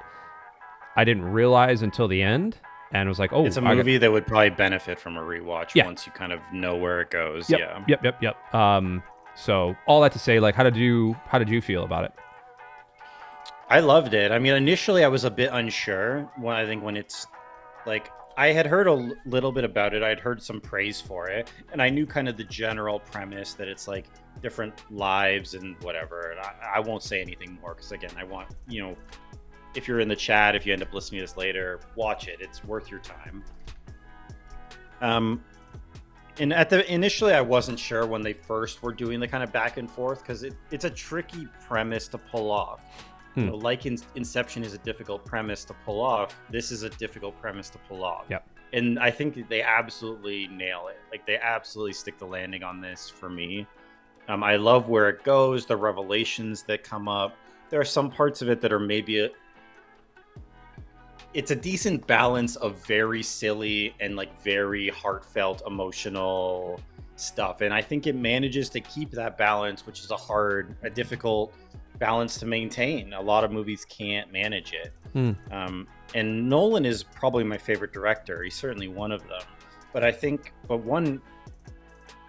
I didn't realize until the end. And was like, oh, it's a movie that would probably benefit from a rewatch once you kind of know where it goes. Yep. So all that to say, like, how did you feel about it? I loved it. I mean, initially I was a bit unsure when it's like I had heard a little bit about it. I had heard some praise for it, and I knew kind of the general premise that it's like different lives and whatever. And I won't say anything more because again, I want if you're in the chat, if you end up listening to this later, watch it. It's worth your time. And initially, I wasn't sure when they first were doing the kind of back and forth, because it's a tricky premise to pull off. You know, like Inception is a difficult premise to pull off. This is a difficult premise to pull off. Yep. And I think they absolutely nail it. Like, they absolutely stick the landing on this for me. I love where it goes, the revelations that come up. There are some parts of it that are maybe it's a decent balance of very silly and like very heartfelt, emotional stuff. And I think it manages to keep that balance, which is a difficult balance to maintain. A lot of movies can't manage it. And Nolan is probably my favorite director. He's certainly one of them. But one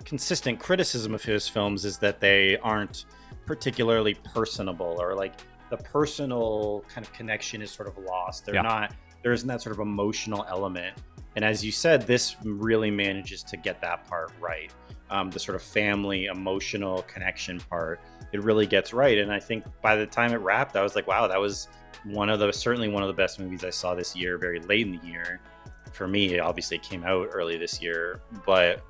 consistent criticism of his films is that they aren't particularly personable, or like the personal kind of connection is sort of lost. There isn't that sort of emotional element. And as you said, this really manages to get that part right. The sort of family emotional connection part, it really gets right. And I think by the time it wrapped, I was like, wow, that was certainly one of the best movies I saw this year, very late in the year. For me, obviously it came out early this year, but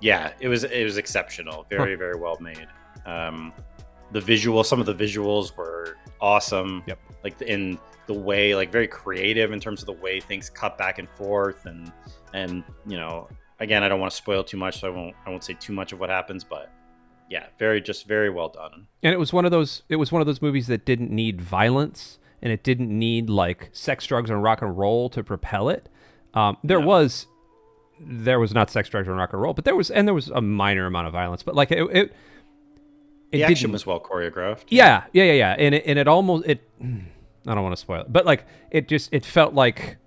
yeah, it was exceptional. Very, very well made. Some of the visuals were awesome. Yep. Like in the way, like very creative in terms of the way things cut back and forth, and you know, again, I don't want to spoil too much, so I won't say too much of what happens, but yeah, very well done. And it was one of those movies that didn't need violence, and it didn't need like sex, drugs, and rock and roll to propel it. There was not sex, drugs, and rock and roll, but there was a minor amount of violence, but like the action was well choreographed. Yeah. And it almost I don't want to spoil it, but like it felt like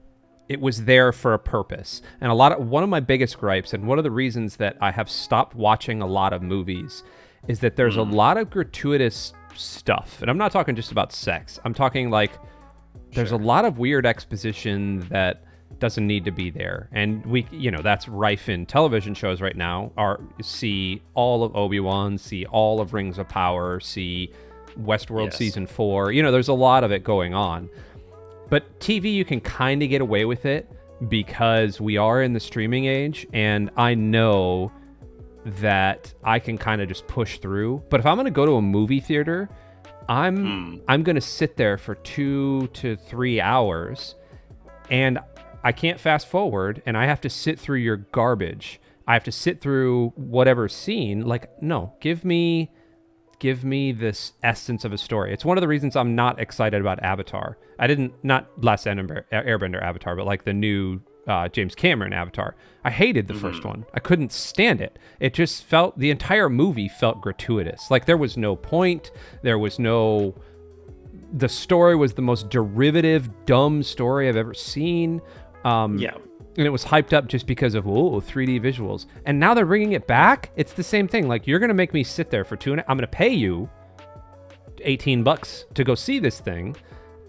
it was there for a purpose. And one of my biggest gripes, and one of the reasons that I have stopped watching a lot of movies, is that there's a lot of gratuitous stuff. And I'm not talking just about sex. I'm talking like there's a lot of weird exposition that doesn't need to be there. And that's rife in television shows right now. See all of Obi-Wan, see all of Rings of Power, see Westworld season 4. There's a lot of it going on. But TV, you can kind of get away with it because we are in the streaming age, and I know that I can kind of just push through. But if I'm going to go to a movie theater, I'm going to sit there for 2 to 3 hours, and I can't fast forward, and I have to sit through your garbage. I have to sit through whatever scene. Like, no, give me this essence of a story. It's one of the reasons I'm not excited about Avatar. Not Last Airbender Avatar, but like the new James Cameron Avatar. I hated the first one. I couldn't stand it. It just the entire movie felt gratuitous. Like there was no point. The story was the most derivative, dumb story I've ever seen. And it was hyped up just because of 3D visuals. And now they're bringing it back. It's the same thing. Like, you're going to make me sit there for I'm going to pay you $18 to go see this thing.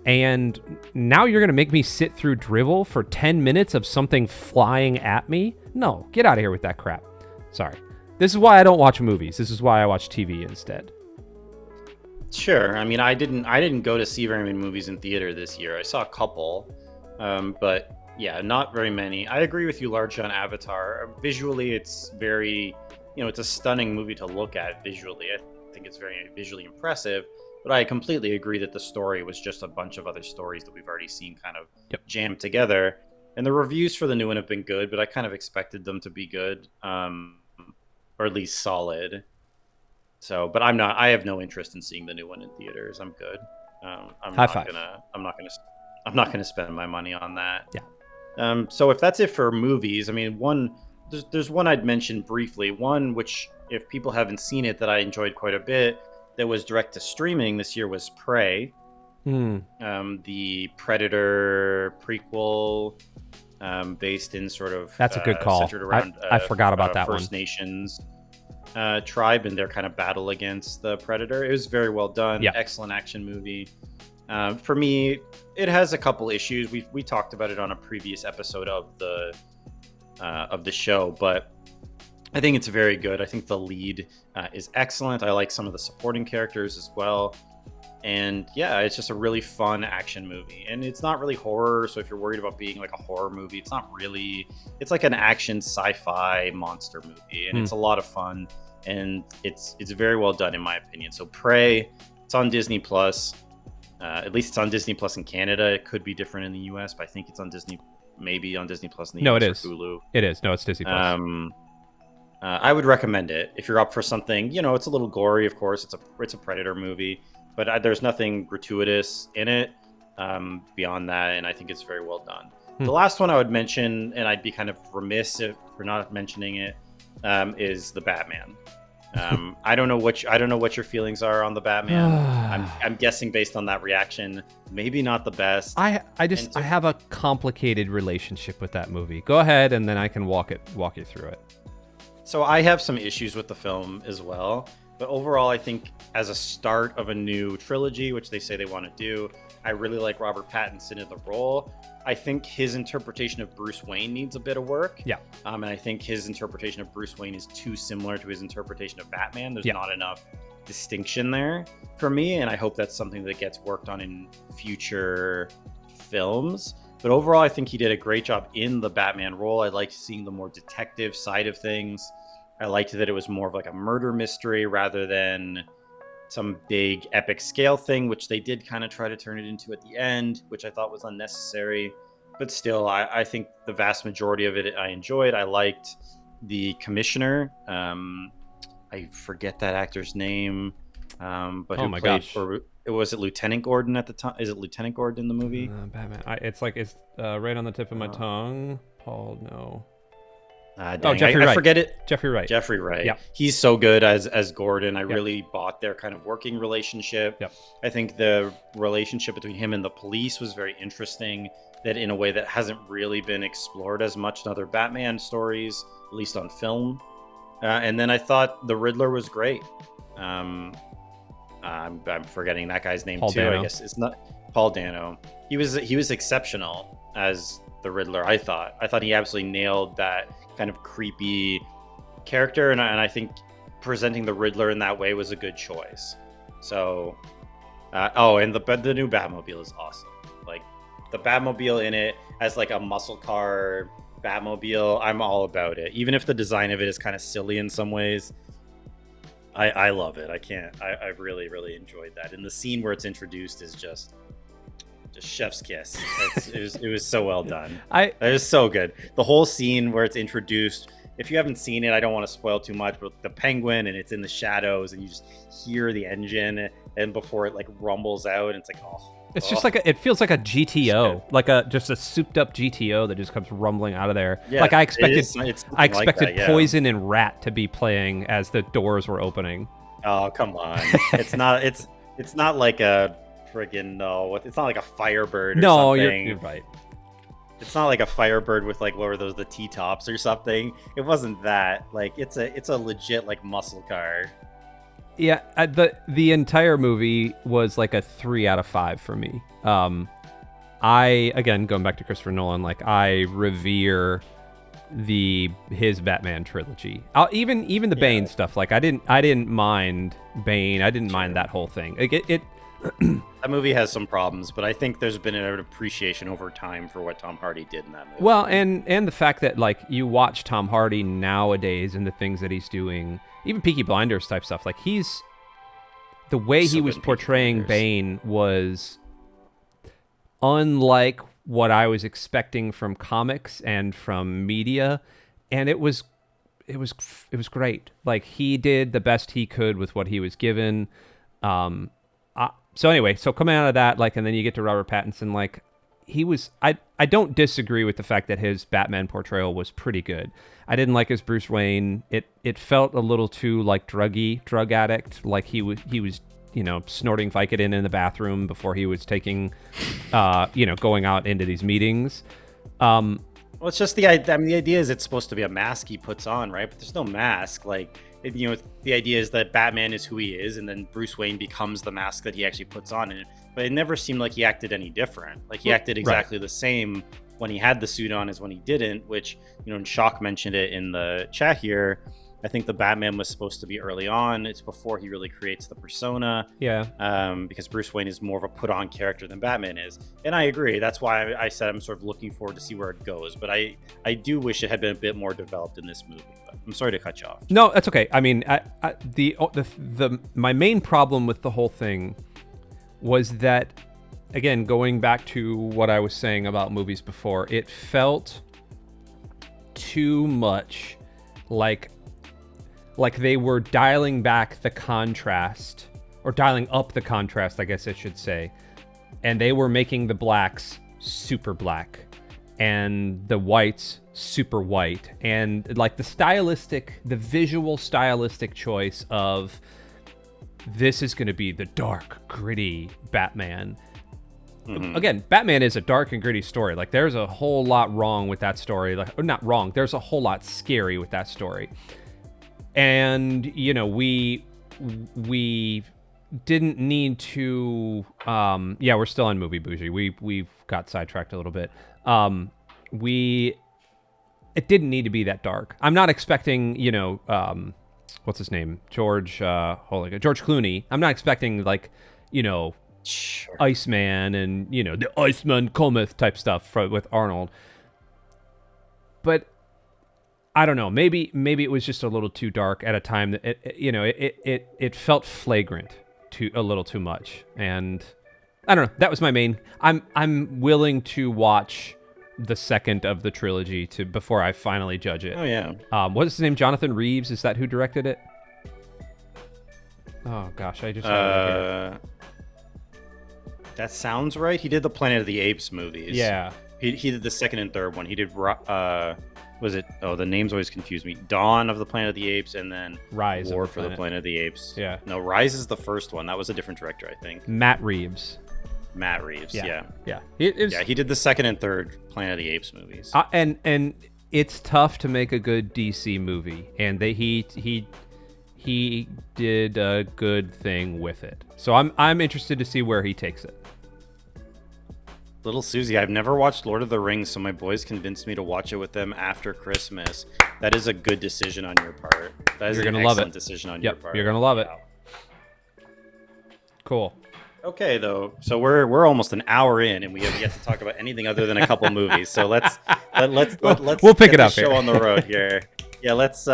And now you're going to make me sit through drivel for 10 minutes of something flying at me? No, get out of here with that crap. Sorry. This is why I don't watch movies. This is why I watch TV instead. Sure. I mean, I didn't go to see very many movies in theater this year. I saw a couple, but yeah, not very many. I agree with you largely on Avatar. Visually, it's very, it's a stunning movie to look at visually. I think it's very visually impressive, but I completely agree that the story was just a bunch of other stories that we've already seen kind of jammed together. And the reviews for the new one have been good, but I kind of expected them to be good, or at least solid. So, but I have no interest in seeing the new one in theaters. I'm good. I'm not gonna spend my money on that. Yeah. So if that's it for movies, I mean, there's one I'd mention briefly. One which, if people haven't seen it, that I enjoyed quite a bit, that was direct to streaming this year, was Prey. The Predator prequel, based in sort of that's a good call. Centered around, I forgot about that First one. Nations tribe and their kind of battle against the Predator. It was very well done. Yeah. Excellent action movie. For me, it has a couple issues. We talked about it on a previous episode of the show, but I think it's very good. I think the lead is excellent. I like some of the supporting characters as well. And yeah, it's just a really fun action movie. And it's not really horror, so if you're worried about being like a horror movie, it's not really. It's like an action sci-fi monster movie, and it's a lot of fun, and it's very well done in my opinion. So Prey, it's on Disney Plus. At least it's on Disney Plus in Canada. It could be different in the US, but I think it's on Disney, maybe on Disney Plus in the No, US it or is. Hulu. It is. No, it's Disney Plus. I would recommend it if you're up for something. You know, it's a little gory, of course. It's a Predator movie, but there's nothing gratuitous in it beyond that, and I think it's very well done. The last one I would mention, and I'd be kind of remiss for not mentioning it, is the Batman. I don't know what your feelings are on the Batman. I'm guessing based on that reaction, maybe not the best. I have a complicated relationship with that movie. Go ahead, and then I can walk you through it. So I have some issues with the film as well, but overall, I think as a start of a new trilogy, which they say they want to do, I really like Robert Pattinson in the role. I think his interpretation of Bruce Wayne needs a bit of work. Yeah. And I think his interpretation of Bruce Wayne is too similar to his interpretation of Batman. There's not enough distinction there for me, and I hope that's something that gets worked on in future films. But overall, I think he did a great job in the Batman role. I liked seeing the more detective side of things. I liked that it was more of like a murder mystery rather than some big epic scale thing, which they did kind of try to turn it into at the end, which I thought was unnecessary. But still, I think the vast majority of it I enjoyed. I liked the commissioner. I forget that actor's name, but who played for... Was it Lieutenant Gordon at the time? Is it Lieutenant Gordon in the movie? Batman. It's right on the tip of my tongue. Paul, no. Jeffrey Wright. I forget it. Jeffrey Wright. Jeffrey Wright. Yeah. He's so good as Gordon. I really bought their kind of working relationship. Yep. I think the relationship between him and the police was very interesting, that in a way that hasn't really been explored as much in other Batman stories, at least on film. And then I thought the Riddler was great. I'm forgetting that guy's name too. I guess it's not Paul Dano. He was exceptional as the Riddler. I thought he absolutely nailed that kind of creepy character, and I think presenting the Riddler in that way was a good choice. So, and the new Batmobile is awesome. Like the Batmobile in it as like a muscle car Batmobile, I'm all about it. Even if the design of it is kind of silly in some ways. I love it. I really, really enjoyed that. And the scene where it's introduced is just chef's kiss. It was so well done. It was so good. The whole scene where it's introduced, if you haven't seen it, I don't want to spoil too much, but the penguin and it's in the shadows and you just hear the engine and before it like rumbles out and it's like, it's just like it feels like a GTO, like just a souped up GTO that just comes rumbling out of there. Yeah, like I expected like that, Poison and Rat to be playing as the doors were opening. Oh, come on. It's not like a friggin' it's not like a Firebird or something. You're right. It's not like a Firebird with like, what were those, the T-tops or something. It wasn't that. Like it's a legit like muscle car. Yeah, the entire movie was like a 3 out of 5 for me. Again, going back to Christopher Nolan, like I revere his Batman trilogy. Even the Bane stuff. Like I didn't mind Bane. I didn't mind that whole thing. Like that movie has some problems, but I think there's been an appreciation over time for what Tom Hardy did in that movie. Well, and the fact that like you watch Tom Hardy nowadays and the things that he's doing, even Peaky Blinders type stuff, like the way he was portraying Bane was unlike what I was expecting from comics and from media, and it was great. Like he did the best he could with what he was given. So anyway, so coming out of that, like, and then you get to Robert Pattinson, like I don't disagree with the fact that his Batman portrayal was pretty good. I didn't like his Bruce Wayne. It felt a little too like drug addict, like he was snorting Vicodin in the bathroom before he was taking going out into these meetings. Well, it's just the idea is it's supposed to be a mask he puts on, right? But there's no mask. Like, the idea is that Batman is who he is, and then Bruce Wayne becomes the mask that he actually puts on. But it never seemed like he acted any different. Like he acted exactly the same when he had the suit on as when he didn't. Which and Shock mentioned it in the chat here. I think the Batman was supposed to be early on. It's before he really creates the persona. Yeah. Because Bruce Wayne is more of a put-on character than Batman is. And I agree. That's why I said I'm sort of looking forward to see where it goes. But I do wish it had been a bit more developed in this movie. But I'm sorry to cut you off. No, that's okay. I mean, my main problem with the whole thing was that, again, going back to what I was saying about movies before, it felt too much like they were dialing back the contrast, or dialing up the contrast, I guess I should say. And they were making the blacks super black and the whites super white. And like the visual stylistic choice of this is going to be the dark, gritty Batman. Mm-hmm. Again, Batman is a dark and gritty story. Like, there's a whole lot wrong with that story. Like, or not wrong, there's a whole lot scary with that story. And, you know, we didn't need to, we're still on Movie Bougie. We've got sidetracked a little bit. It didn't need to be that dark. I'm not expecting, you know, what's his name? George Clooney. I'm not expecting, like, you know, sure, Iceman and, you know, the Iceman cometh type stuff with Arnold. But I don't know. Maybe it was just a little too dark at a time that it felt flagrant a little too much. And I don't know. That was my main. I'm willing to watch the second of the trilogy before I finally judge it. Oh yeah. What is his name? Jonathan Reeves. Is that who directed it? Oh gosh, I just. That sounds right. He did the Planet of the Apes movies. Yeah. He did the second and third one. He did was it? Oh, the names always confuse me. Dawn of the Planet of the Apes, and then Rise War for the Planet of the Apes. Yeah. No, Rise is the first one. That was a different director, I think. Matt Reeves. Yeah. He did the second and third Planet of the Apes movies. And it's tough to make a good DC movie, and he did a good thing with it. So I'm interested to see where he takes it. Little Susie, I've never watched Lord of the Rings, so my boys convinced me to watch it with them after Christmas. That is a good decision on your part. That is an excellent decision on your part. You're gonna love it. Cool. Okay, though. So we're almost an hour in, and we have yet to talk about anything other than a couple movies. So let's we'll pick it up show here. On the road here. Yeah, let's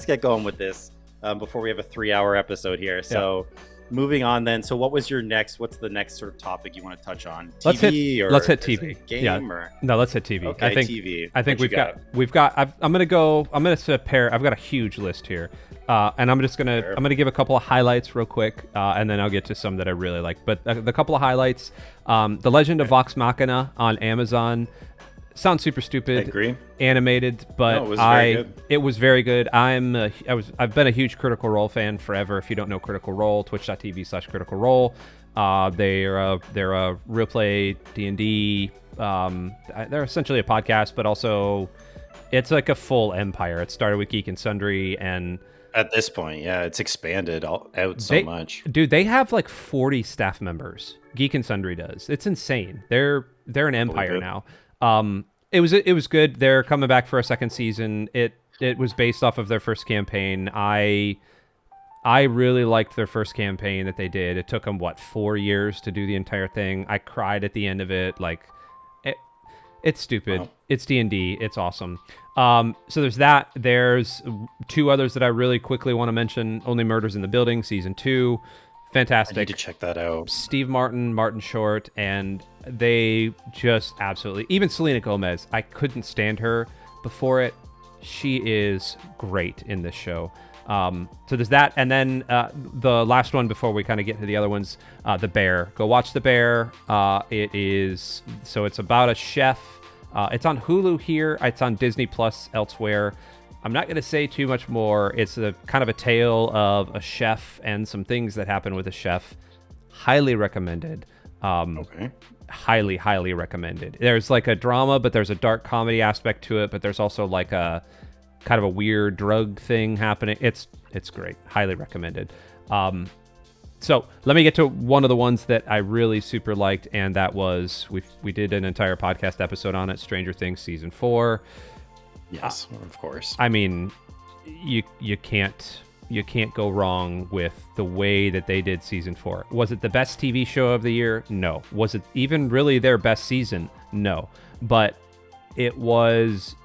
get going with this before we have a 3-hour episode here. So. Yeah. Moving on then. So what's the next sort of topic you want to touch on? TV let's hit TV. Game or? No, let's hit TV. Okay, TV. I think we've got I'm going to pair. I've got a huge list here. And I'm going to give a couple of highlights real quick, and then I'll get to some that I really like. But the couple of highlights, The Legend of Vox Machina on Amazon. Sounds super stupid. I agree. Animated, but it was very good. I've been a huge Critical Role fan forever. If you don't know Critical Role, twitch.tv/Critical Role. They're a real play D&D. They're essentially a podcast, but also it's like a full empire. It started with Geek and Sundry, and at this point, yeah, it's expanded out so much. Dude, they have like 40 staff members. Geek and Sundry does. It's insane. They're an empire now. It was good. They're coming back for a second season. It was based off of their first campaign. I really liked their first campaign that they did. It took them 4 years to do the entire thing. I cried at the end of it. Like, it's stupid. Wow. It's D&D. It's awesome. So there's that. There's 2 others that I really quickly want to mention. Only Murders in the Building, season 2. Fantastic. I need to check that out. Steve Martin Short, and they just absolutely... Even Selena Gomez, I couldn't stand her before it. She is great in this show. So there's that. And then the last one before we kind of get to the other ones, The Bear. Go watch The Bear. It's about a chef. It's on Hulu here. It's on Disney Plus elsewhere. I'm not going to say too much more. It's a kind of a tale of a chef and some things that happen with a chef. Highly recommended. Okay. Highly, highly recommended. There's like a drama, but there's a dark comedy aspect to it, but there's also like a kind of a weird drug thing happening. It's great. Highly recommended. So let me get to one of the ones that I really super liked, and that was, we did an entire podcast episode on it, Stranger Things Season 4. Yes, of course. I mean, you can't go wrong with the way that they did season 4. Was it the best TV show of the year? No. Was it even really their best season? No. But it was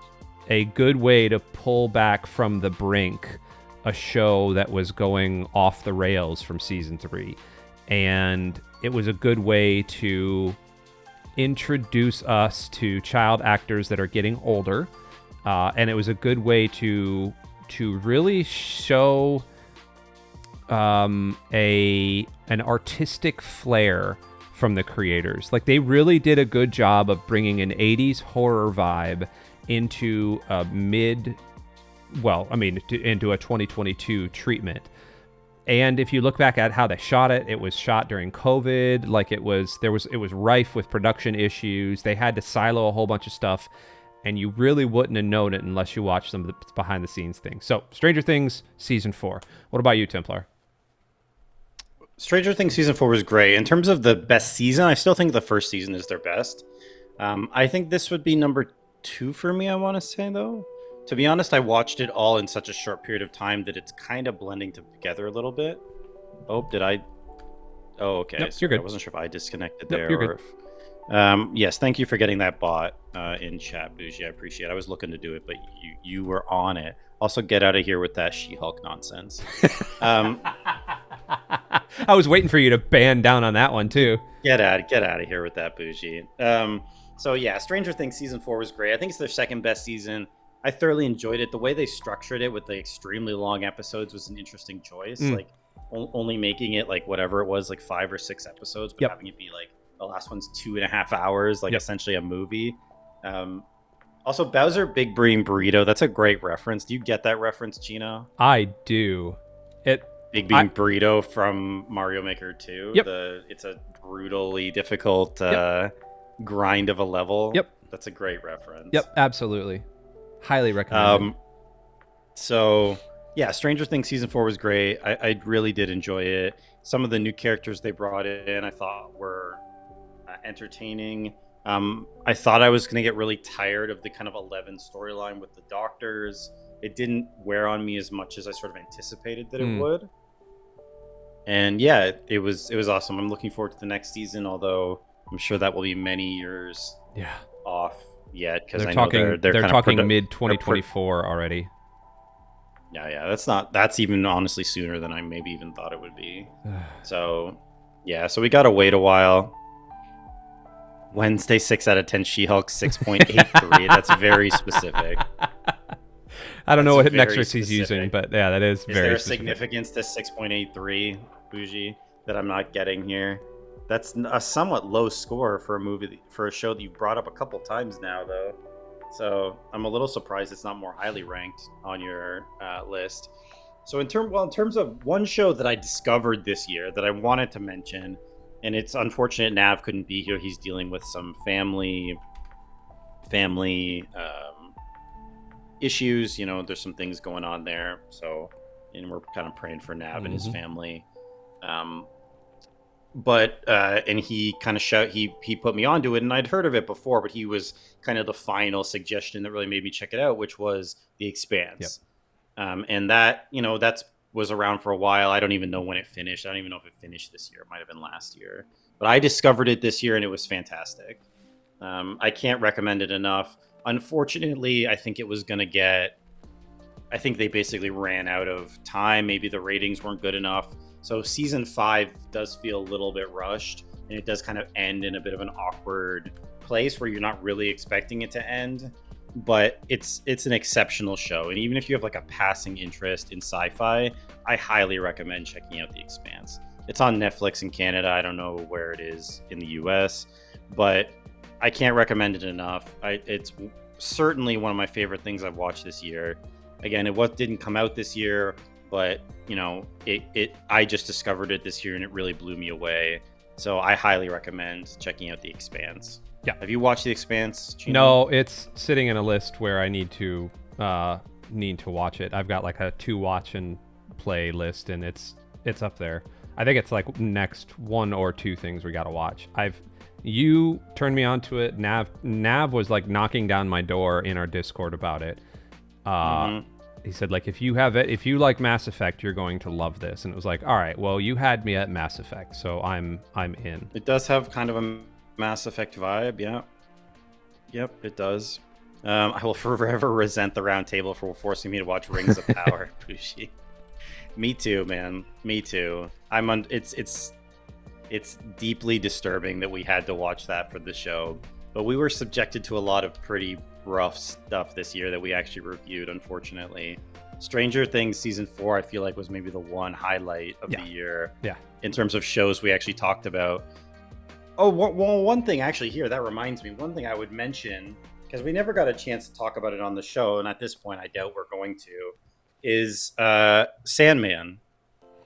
a good way to pull back from the brink a show that was going off the rails from season 3. And it was a good way to introduce us to child actors that are getting older. And it was a good way to really show an artistic flair from the creators. Like, they really did a good job of bringing an 80s horror vibe into a into a 2022 treatment. And if you look back at how they shot it, it was shot during COVID. Like, it was rife with production issues. They had to silo a whole bunch of stuff, and you really wouldn't have known it unless you watched some of the behind the scenes things. So, Stranger Things season 4. What about you, Templar? Stranger Things season 4 was great. In terms of the best season, I still think the first season is their best. I think this would be number 2 for me, I want to say, though. To be honest, I watched it all in such a short period of time that it's kind of blending together a little bit. Oh, did I? Oh, okay. Nope, you're good. I wasn't sure if I disconnected Nope, there. you're or good. If, yes, thank you for getting that bot in chat, Bougie. I appreciate it. I was looking to do it, but you were on it. Also, get out of here with that She-Hulk nonsense. I was waiting for you to ban down on that one, too. Get out of here with that, Bougie. So yeah, Stranger Things season 4 was great. I think it's their second best season. I thoroughly enjoyed it. The way they structured it with the extremely long episodes was an interesting choice. Like, only making it like whatever it was, like 5 or 6 episodes, but having it be like the last one's 2.5 hours, like essentially a movie. Also, Bowser Big Brain Burrito. That's a great reference. Do you get that reference, Chino? I do. Big Bean Burrito from Mario Maker 2. Yep. It's a brutally difficult grind of a level. Yep. That's a great reference. Yep, absolutely. Highly recommend. So yeah, Stranger Things season 4 was great. I really did enjoy it. Some of the new characters they brought in I thought were entertaining. I thought I was going to get really tired of the kind of 11 storyline with the doctors. It didn't wear on me as much as I sort of anticipated that it would. And yeah, it was awesome. I'm looking forward to the next season, although I'm sure that will be many years off yet, because I know they're talking mid 2024 already. Yeah, that's even honestly sooner than I maybe even thought it would be. So we gotta wait a while. Wednesday 6 out of 10 She-Hulk 6.83. That's very specific. I don't know what metrics he's using, but yeah, that is very there specific. Significance to 6.83, Bougie, that I'm not getting here? That's a somewhat low score for a show that you brought up a couple times now, though. So I'm a little surprised it's not more highly ranked on your list. So in terms of one show that I discovered this year that I wanted to mention, and it's unfortunate Nav couldn't be here. He's dealing with some family issues. You know, there's some things going on there. So, and we're kind of praying for Nav and his family. And he kind of he put me onto it, and I'd heard of it before, but he was kind of the final suggestion that really made me check it out, which was The Expanse. And that, was around for a while. I don't even know when it finished. I don't even know if it finished this year. It might have been last year, but I discovered it this year and it was fantastic. I can't recommend it enough. Unfortunately, I think they basically ran out of time. Maybe the ratings weren't good enough. So season 5 does feel a little bit rushed, and it does kind of end in a bit of an awkward place where you're not really expecting it to end. But it's an exceptional show, and even if you have like a passing interest in sci-fi, I highly recommend checking out The Expanse. It's on Netflix in Canada. I don't know where it is in the US, but I can't recommend it enough. It's certainly one of my favorite things I've watched this year. Again, it didn't come out this year, but I just discovered it this year and it really blew me away. So I highly recommend checking out The Expanse. Yeah. Have you watched The Expanse, Chino? No, it's sitting in a list where I need to watch it. I've got like a 2-watch and play list, and it's up there. I think it's like next 1 or 2 things we got to watch. You turned me onto it. Nav was like knocking down my door in our Discord about it. He said, like, if you like Mass Effect, you're going to love this. And it was like, all right, well, you had me at Mass Effect, so I'm in. It does have kind of a Mass Effect vibe, yeah. Yep, it does. I will forever resent the Roundtable for forcing me to watch Rings of Power. Pushi. Me too, man. Me too. It's deeply disturbing that we had to watch that for the show, but we were subjected to a lot of pretty rough stuff this year that we actually reviewed, unfortunately. Stranger Things season 4, I feel like, was maybe the one highlight of the year. Yeah. In terms of shows we actually talked about. Oh, one thing actually here, that reminds me, one thing I would mention, because we never got a chance to talk about it on the show, and at this point I doubt we're going to, is Sandman.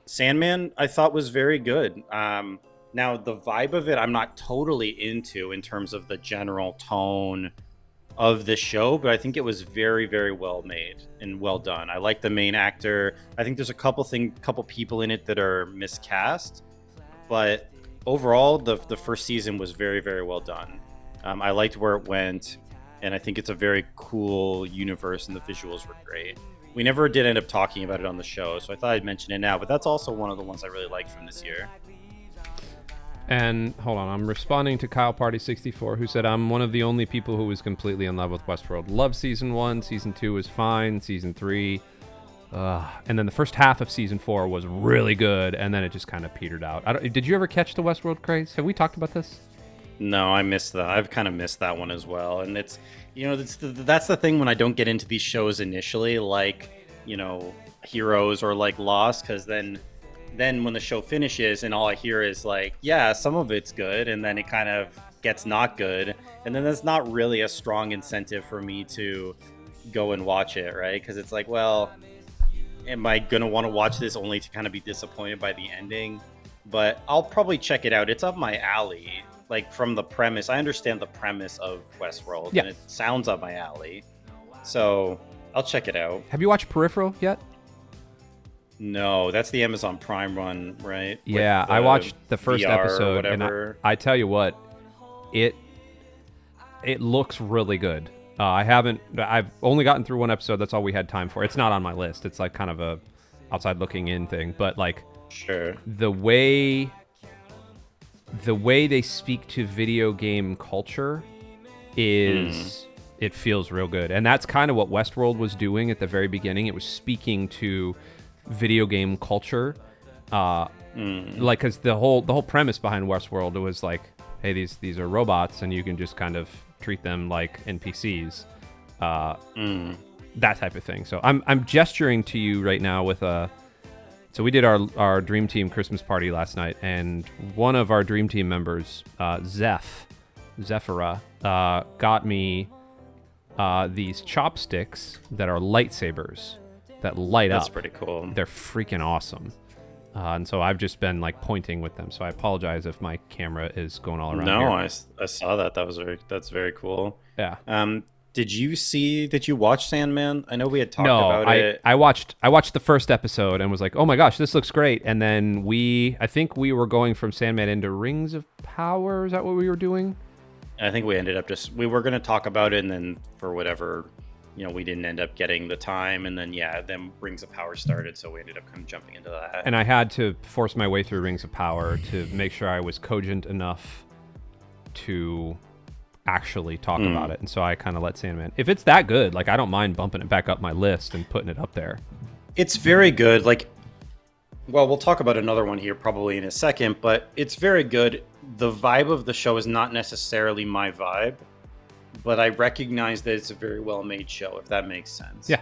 Sandman, I thought, was very good. Now, the vibe of it, I'm not totally into in terms of the general tone of the show, but I think it was very, very well made and well done. I like the main actor. I think there's a couple people in it that are miscast, but overall, the first season was very, very well done. I liked where it went, and I think it's a very cool universe, and the visuals were great. We never did end up talking about it on the show, so I thought I'd mention it now, but that's also one of the ones I really liked from this year. And hold on, I'm responding to Kyle Party 64, who said, I'm one of the only people who was completely in love with Westworld. Loved season 1, season 2 was fine, season 3, and then the first half of season 4 was really good, and then it just kind of petered out. Did you ever catch the Westworld craze? Have we talked about this? No, I missed that. I've kind of missed that one as well, and it's, that's the thing when I don't get into these shows initially, like, Heroes or like Lost, because then when the show finishes and all I hear is like, yeah, some of it's good, and then it kind of gets not good, and then that's not really a strong incentive for me to go and watch it, right? Because it's like, well, am I gonna want to watch this only to kind of be disappointed by the ending? But I'll probably check it out. It's up my alley. Like, from the premise, I understand the premise of Westworld, and it sounds up my alley, so I'll check it out. Have you watched Peripheral yet? No, that's the Amazon Prime one, right? Yeah, I watched the first VR episode, and I tell you what, it looks really good. I've only gotten through one episode. That's all we had time for. It's not on my list. It's like kind of a outside looking in thing, but like, sure, the way they speak to video game culture is it feels real good, and that's kind of what Westworld was doing at the very beginning. It was speaking to video game culture, like, because the whole premise behind Westworld, it was like, hey, these are robots, and you can just kind of treat them like NPCs, that type of thing. So I'm gesturing to you right now with a. So we did our Dream Team Christmas party last night, and one of our Dream Team members, Zephira, got me these chopsticks that are lightsabers that light up. That's pretty cool. They're freaking awesome. And so I've just been like pointing with them. So I apologize if my camera is going all around. No, here. I saw that. That's very cool. Yeah. Did you watch Sandman? I know we had talked about it. I watched the first episode and was like, oh my gosh, this looks great. And then I think we were going from Sandman into Rings of Power. Is that what we were doing? I think we ended up we were going to talk about it, and then for whatever, we didn't end up getting the time, and then Rings of Power started, so we ended up kind of jumping into that. And I had to force my way through Rings of Power to make sure I was cogent enough to actually talk about it, and so I kind of let Sandman. If it's that good, like, I don't mind bumping it back up my list and putting it up there. It's very good. Like, well, we'll talk about another one here probably in a second, but it's very good. The vibe of the show is not necessarily my vibe, but I recognize that it's a very well-made show, if that makes sense. Yeah.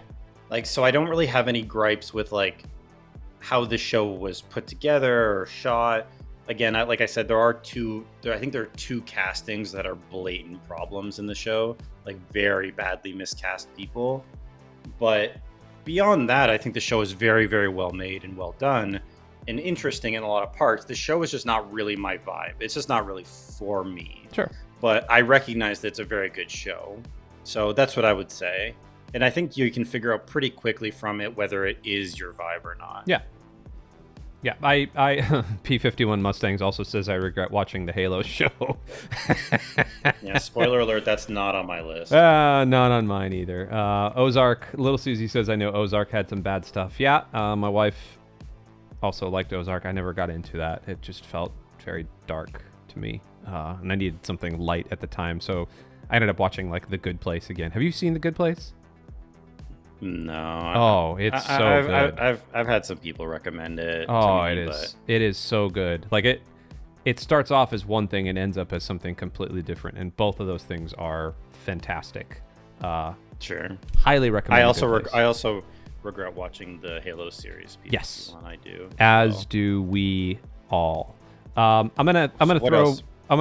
Like, so I don't really have any gripes with, like, how the show was put together or shot. Again, like I said, I think there are two castings that are blatant problems in the show, like very badly miscast people. But beyond that, I think the show is very, very well made and well done and interesting in a lot of parts. The show is just not really my vibe. It's just not really for me. Sure. But I recognize that it's a very good show. So that's what I would say. And I think you can figure out pretty quickly from it whether it is your vibe or not. Yeah. Yeah, I P-51 Mustangs also says I regret watching the Halo show. Yeah, spoiler alert, that's not on my list. Not on mine either. Ozark, Little Susie says I know Ozark had some bad stuff. Yeah, my wife also liked Ozark. I never got into that. It just felt very dark to me, and I needed something light at the time, so I ended up watching like The Good Place again. Have you seen The Good Place? No. Oh, it's so good. I've had some people recommend it. Oh, to me, it is. It is so good. Like it starts off as one thing and ends up as something completely different, and both of those things are fantastic. Sure. Highly recommend. I also regret watching the Halo series. Yes, I do. As do we all. I'm gonna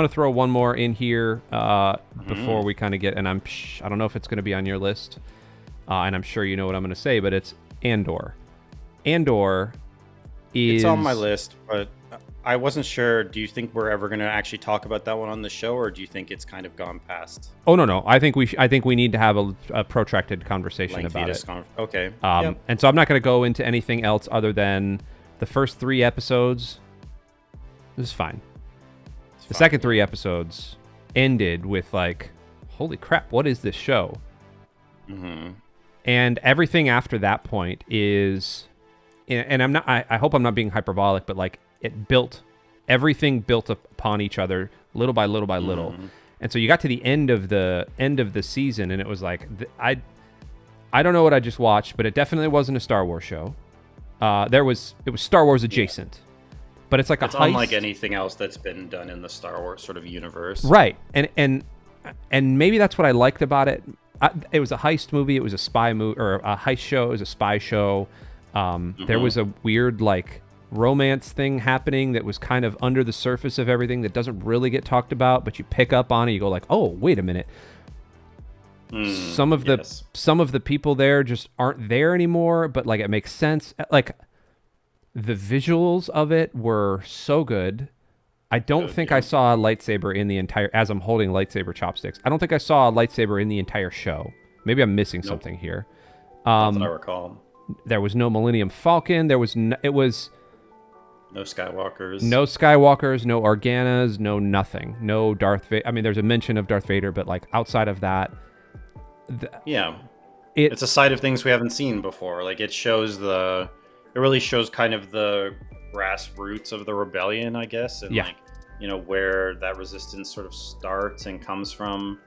throw one more in here before we kind of get, and I don't know if it's gonna be on your list. And I'm sure you know what I'm going to say, but it's Andor. Andor is... It's on my list, but I wasn't sure. Do you think we're ever going to actually talk about that one on the show, or do you think it's kind of gone past? Oh, no. I think we need to have a protracted conversation about it. Okay. Yep. And so I'm not going to go into anything else other than the first 3 episodes. This is fine. The second 3 episodes ended with like, holy crap, what is this show? Mm-hmm. And everything after that point is, and I hope I'm not being hyperbolic, but like everything built upon each other little by little by little. And so you got to the end of the season, and it was like, I don't know what I just watched, but it definitely wasn't a Star Wars show. It was Star Wars adjacent, but it's like it's unlike anything else that's been done in the Star Wars sort of universe. Right. And maybe that's what I liked about it. It was a heist movie. It was a spy movie, or a heist show. It was a spy show. There was a weird like romance thing happening that was kind of under the surface of everything that doesn't really get talked about, but you pick up on it. You go like, oh, wait a minute. Some of the people there just aren't there anymore, but like it makes sense. Like the visuals of it were so good. I don't think I saw a lightsaber in the entire, as I'm holding lightsaber chopsticks, I don't think I saw a lightsaber in the entire show. Maybe I'm missing something here. Not that I recall. There was no Millennium Falcon. There was no Skywalkers. No Skywalkers, no Organas, no nothing. No Darth Vader. I mean, there's a mention of Darth Vader, but like outside of that. It's a side of things we haven't seen before. Like it really shows kind of the grassroots of the rebellion, I guess, and like, where that resistance sort of starts and comes from.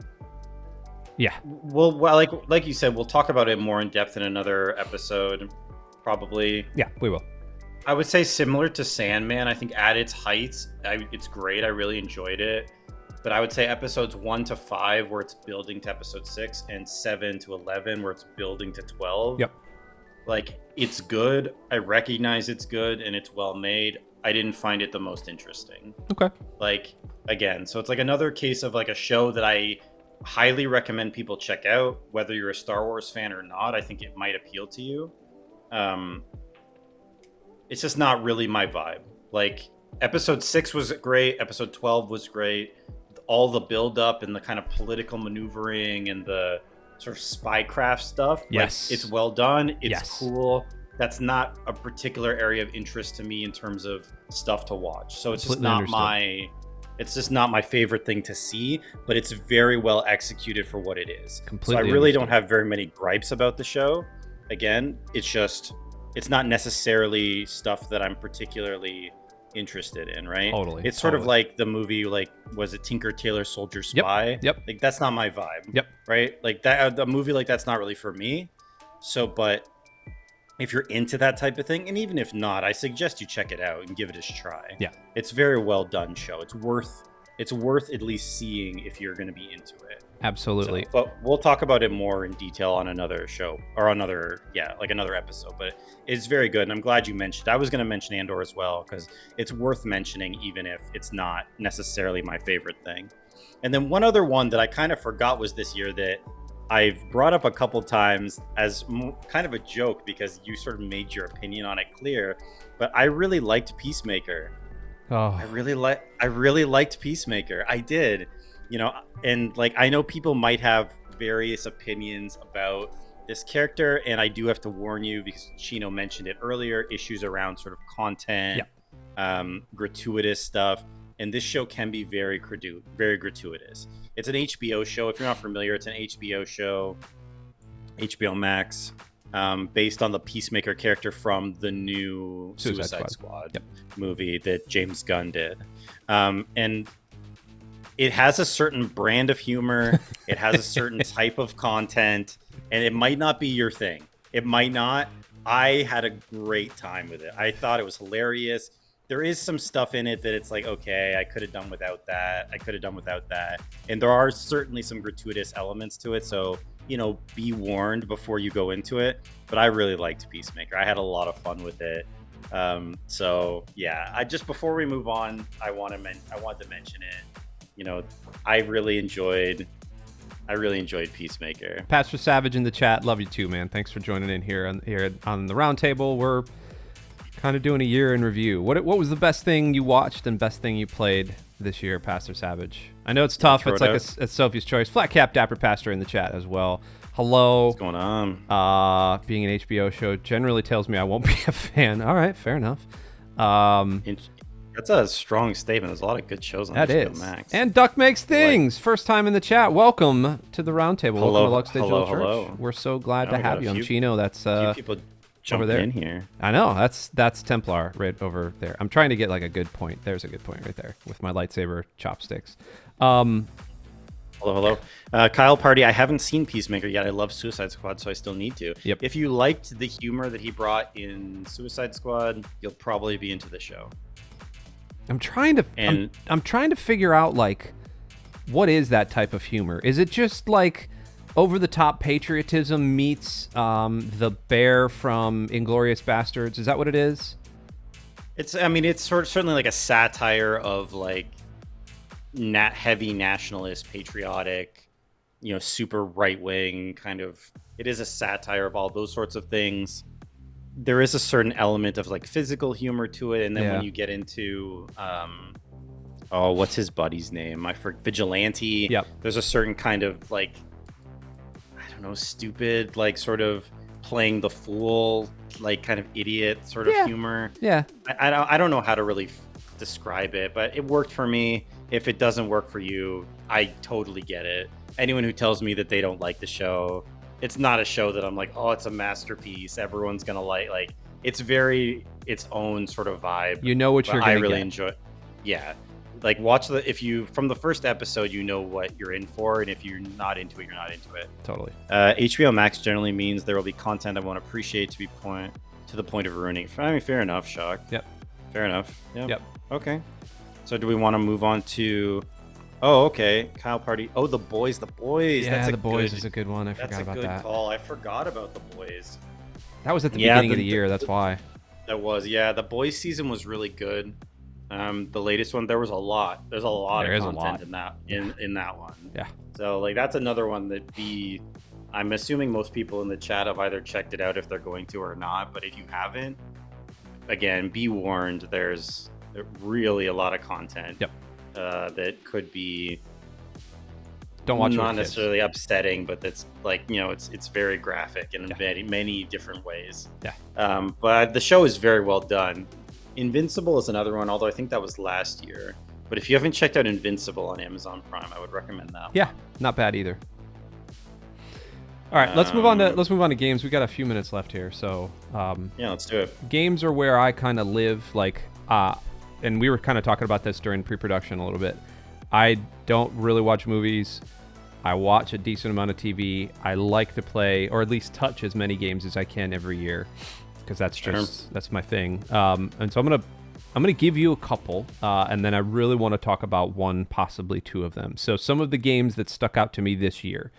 Yeah. Well, like you said, we'll talk about it more in depth in another episode, probably. Yeah, we will. I would say similar to Sandman. I think at its heights, it's great. I really enjoyed it. But I would say episodes 1 to 5, where it's building to episode 6, and 7 to 11, where it's building to 12. Yep. Like, it's good. I recognize it's good and it's well made. I didn't find it the most interesting. Okay. Like, again, so it's like another case of like a show that I highly recommend people check out, whether you're a Star Wars fan or not. I think it might appeal to you. It's just not really my vibe. Like, episode 6 was great. Episode 12 was great. All the build up and the kind of political maneuvering and the sort of spycraft stuff. Yes. Like, it's well done. It's cool. That's not a particular area of interest to me in terms of stuff to watch. So it's just not my favorite thing to see, but it's very well executed for what it is. So I really don't have very many gripes about the show. Again, it's not necessarily stuff that I'm particularly interested in, right? Totally. It's sort of like the movie, like, was it Tinker Tailor Soldier Spy? Yep. Like, that's not my vibe. Yep. Right? Like, that a movie like that's not really for me. So, but if you're into that type of thing, and even if not, I suggest you check it out and give it a try. Yeah. It's a very well done show. It's worth at least seeing if you're going to be into it. Absolutely. So, but we'll talk about it more in detail on another show or another episode, but it's very good. And I'm glad you mentioned, I was going to mention Andor as well, because it's worth mentioning, even if it's not necessarily my favorite thing. And then one other one that I kind of forgot was this year that I've brought up a couple times as kind of a joke, because you sort of made your opinion on it clear, but I really liked Peacemaker. Oh, I really liked Peacemaker. I did. And like, I know people might have various opinions about this character, and I do have to warn you because Chino mentioned it earlier, issues around sort of content, gratuitous stuff. And this show can be very gratuitous. It's an HBO show. If you're not familiar, it's an HBO show, HBO Max, based on the Peacemaker character from the new Suicide Squad movie that James Gunn did. And it has a certain brand of humor. It has a certain type of content, and it might not be your thing. It might not. I had a great time with it. I thought it was hilarious. There is some stuff in it that it's like, okay, I could have done without that. I could have done without that. And there are certainly some gratuitous elements to it. So, be warned before you go into it. But I really liked Peacemaker. I had a lot of fun with it. So yeah, before we move on, I wanted to mention it. I really enjoyed Peacemaker. Pastor Savage in the chat, love you too, man. Thanks for joining in here on the Roundtable. We're kind of doing a year in review. What was the best thing you watched and best thing you played this year, Pastor Savage? I know it's tough. It's like a Sophie's Choice. Flat Cap Dapper Pastor in the chat as well. Hello. What's going on? Being an HBO show generally tells me I won't be a fan. All right, fair enough. That's a strong statement. There's a lot of good shows on HBO Max. And Duck Makes Things. First time in the chat. Welcome to the Roundtable. Welcome to Lux Digital Church. Hello. We're so glad to have you. I'm Chino. That's people jumping over there. In here. I know. That's Templar right over there. I'm trying to get like a good point. There's a good point right there with my lightsaber chopsticks. Hello. Kyle Party, I haven't seen Peacemaker yet. I love Suicide Squad, so I still need to. Yep. If you liked the humor that he brought in Suicide Squad, you'll probably be into the show. I'm trying to figure out like what is that type of humor? Is it just like over the top patriotism meets the bear from Inglourious Bastards? Is that what it is? It's certainly like a satire of like heavy nationalist, patriotic, super right wing kind of. It is a satire of all those sorts of things. There is a certain element of like physical humor to it, and then when you get into what's his buddy's name? Vigilante. Yep. There's a certain kind of like, I don't know, stupid, like sort of playing the fool, like kind of idiot sort of humor. Yeah. I don't know how to really describe it, but it worked for me. If it doesn't work for you, I totally get it. Anyone who tells me that they don't like the show, it's not a show that I'm like, oh, it's a masterpiece. Everyone's gonna like. It's very its own sort of vibe. You know what you're gonna get. I really enjoy. Yeah, like watch from the first episode, you know what you're in for, and if you're not into it, you're not into it. Totally. HBO Max generally means there will be content I won't appreciate to the point of ruining. I mean, fair enough, Shock. Yep. Fair enough. Yep. Okay. So do we want to move on to? Oh, okay. Kyle Party. Oh, The Boys. Yeah, The Boys is a good one. I forgot about that. That's a good call. I forgot about The Boys. That was at the beginning of the year. That's why. That was, yeah. The Boys season was really good. The latest one, there was a lot. There's a lot of content in that one. Yeah. So like that's another one that I'm assuming most people in the chat have either checked it out if they're going to or not. But if you haven't, again, be warned. There's really a lot of content. Yep. That could be don't watch not necessarily upsetting, but that's like it's very graphic in many different ways. Yeah. But the show is very well done. Invincible is another one, although I think that was last year. But if you haven't checked out Invincible on Amazon Prime, I would recommend that. Yeah, not bad either. All right, let's move on to games. We got a few minutes left here, so let's do it. Games are where I kind of live, like and we were kind of talking about this during pre-production a little bit. I don't really watch movies. I watch a decent amount of TV. I like to play, or at least touch as many games as I can every year, because that's my thing. And so I'm gonna give you a couple, and then I really want to talk about one, possibly two of them. So some of the games that stuck out to me this year.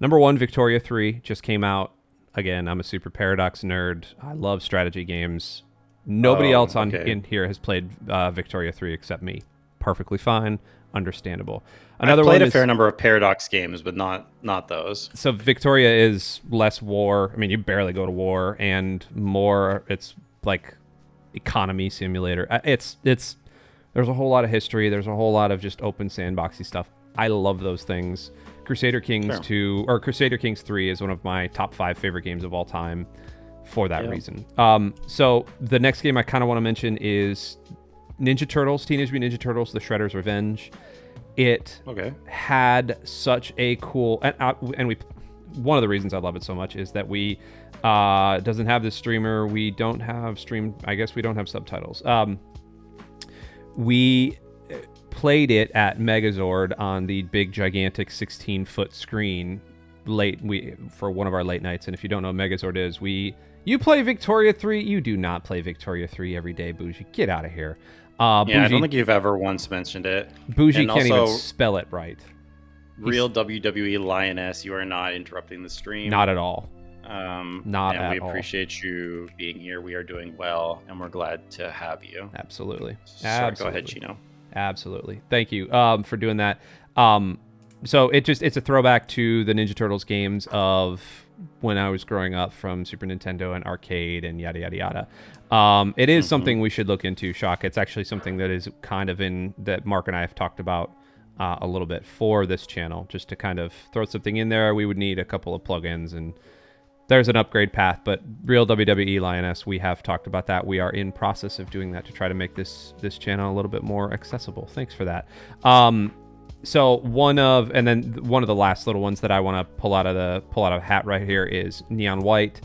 Number one, Victoria 3 just came out. Again, I'm a super Paradox nerd. I love strategy games. Nobody else in here has played Victoria 3 except me. Perfectly fine, understandable. I've played a fair number of Paradox games, but not those. So Victoria is less war. I mean, you barely go to war, and more. It's like economy simulator. It's there's a whole lot of history. There's a whole lot of just open sandboxy stuff. I love those things. Crusader Kings 2 or Crusader Kings 3 is one of my top 5 favorite games of all time for that reason. So the next game I kind of want to mention is Ninja Turtles, Teenage Mutant Ninja Turtles, The Shredder's Revenge. It had such a cool... And one of the reasons I love it so much is that we doesn't have this streamer. We don't have I guess we don't have subtitles. We played it at Megazord on the big gigantic 16-foot screen for one of our late nights. And if you don't know what Megazord is, you play Victoria 3. You do not play Victoria 3 every day, Bougie. Get out of here. Bougie, I don't think you've ever once mentioned it. Bougie can't even spell it right. Real WWE Lioness, you are not interrupting the stream. Not at all. Not at all. We appreciate you being here. We are doing well, and we're glad to have you. Absolutely. Sorry, go ahead, Chino. Absolutely. Thank you for doing that. So it's a throwback to the Ninja Turtles games of when I was growing up from Super Nintendo and arcade and yada, yada, yada. It is something we should look into, Shock. It's actually something that is kind of that Mark and I have talked about a little bit for this channel, just to kind of throw something in there. We would need a couple of plugins, and there's an upgrade path, but Real WWE Lioness, we have talked about that. We are in process of doing that to try to make this channel a little bit more accessible. Thanks for that. So one of the last little ones that I want to pull out of a hat right here is Neon White.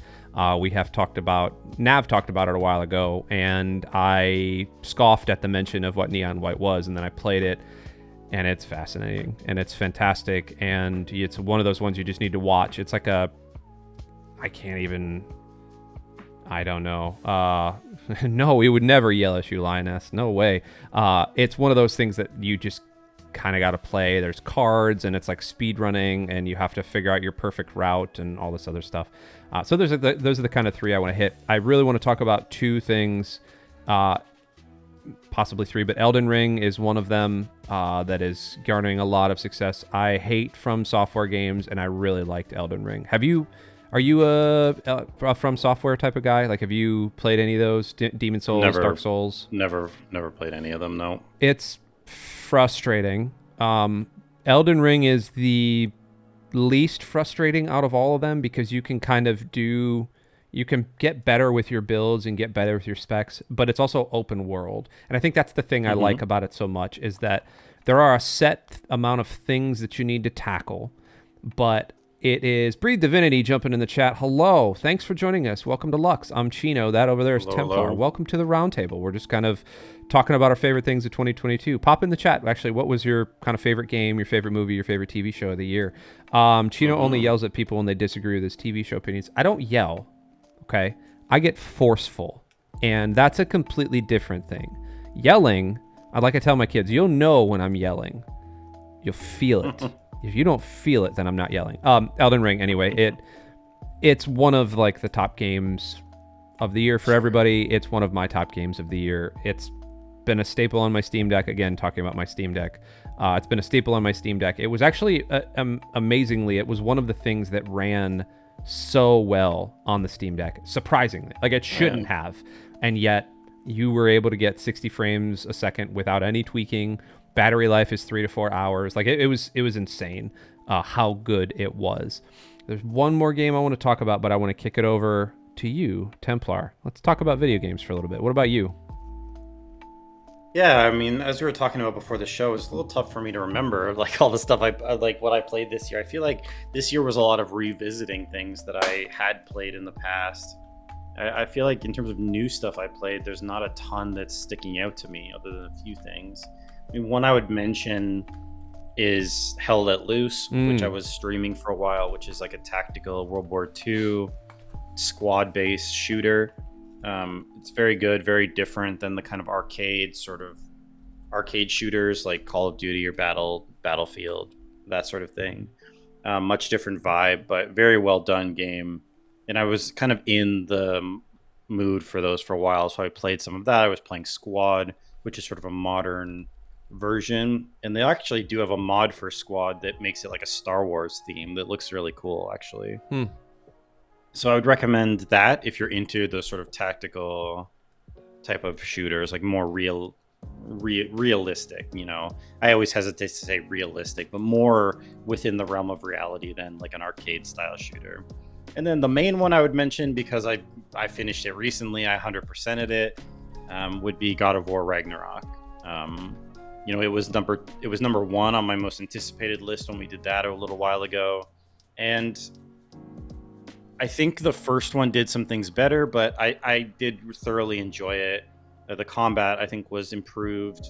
We have talked about, Nav talked about it a while ago, and I scoffed at the mention of what Neon White was, and then I played it, and it's fascinating, and it's fantastic, and it's one of those ones you just need to watch. It's like I don't know. No, we would never yell at you, Lioness. No way. It's one of those things that you just kind of got to play. There's cards, and it's like speed running, and you have to figure out your perfect route and all this other stuff. So those are the kind of 3 I want to hit. I really want to talk about 2 things, possibly 3, but Elden Ring is one of them that is garnering a lot of success. I hate From Software games, and I really liked Elden Ring. Are you a From Software type of guy? Like, have you played any of those? Demon Souls, Dark Souls? Never played any of them, no. It's frustrating. Elden Ring is the least frustrating out of all of them because you can you can get better with your builds and get better with your specs, but it's also open world. And I think that's the thing I like about it so much, is that there are a set amount of things that you need to tackle, but it is Breed Divinity jumping in the chat. Hello. Thanks for joining us. Welcome to Lux. I'm Chino. That over there is Templar. Hello. Welcome to the Roundtable. We're just kind of talking about our favorite things of 2022. Pop in the chat. Actually, what was your kind of favorite game, your favorite movie, your favorite TV show of the year? Chino only yells at people when they disagree with his TV show opinions. I don't yell, okay? I get forceful, and that's a completely different thing. Yelling, like I tell my kids, you'll know when I'm yelling. You'll feel it. If you don't feel it, then I'm not yelling. Elden Ring, anyway, it's one of like the top games of the year for everybody. It's one of my top games of the year. It's been a staple on my Steam Deck. Again, talking about my Steam Deck. It's been a staple on my Steam Deck. It was actually, amazingly, it was one of the things that ran so well on the Steam Deck. Surprisingly. Like, it shouldn't have. And yet, you were able to get 60 frames a second without any tweaking. Battery life is 3 to 4 hours. Like, it was insane how good it was. There's one more game I want to talk about, but I want to kick it over to you, Templar. Let's talk about video games for a little bit. What about you? Yeah, I mean, as we were talking about before the show, it's a little tough for me to remember, like, all the stuff like what I played this year. I feel like this year was a lot of revisiting things that I had played in the past. I feel like in terms of new stuff I played, there's not a ton that's sticking out to me other than a few things. I mean, one I would mention is Hell Let Loose, which I was streaming for a while, which is like a tactical World War II squad-based shooter. It's very good, very different than the kind of arcade shooters like Call of Duty or Battlefield, that sort of thing. Much different vibe, but very well done game. And I was kind of in the mood for those for a while, so I played some of that. I was playing Squad, which is sort of a modern version, and they actually do have a mod for Squad that makes it like a Star Wars theme that looks really cool, actually. So I would recommend that if you're into the sort of tactical type of shooters, like more realistic. I always hesitate to say realistic, but more within the realm of reality than like an arcade style shooter. And then the main one I would mention, because I finished it recently, I 100%ed it, would be God of War Ragnarok. It was number one on my most anticipated list when we did that a little while ago, and I think the first one did some things better, but I did thoroughly enjoy it. The combat, I think, was improved.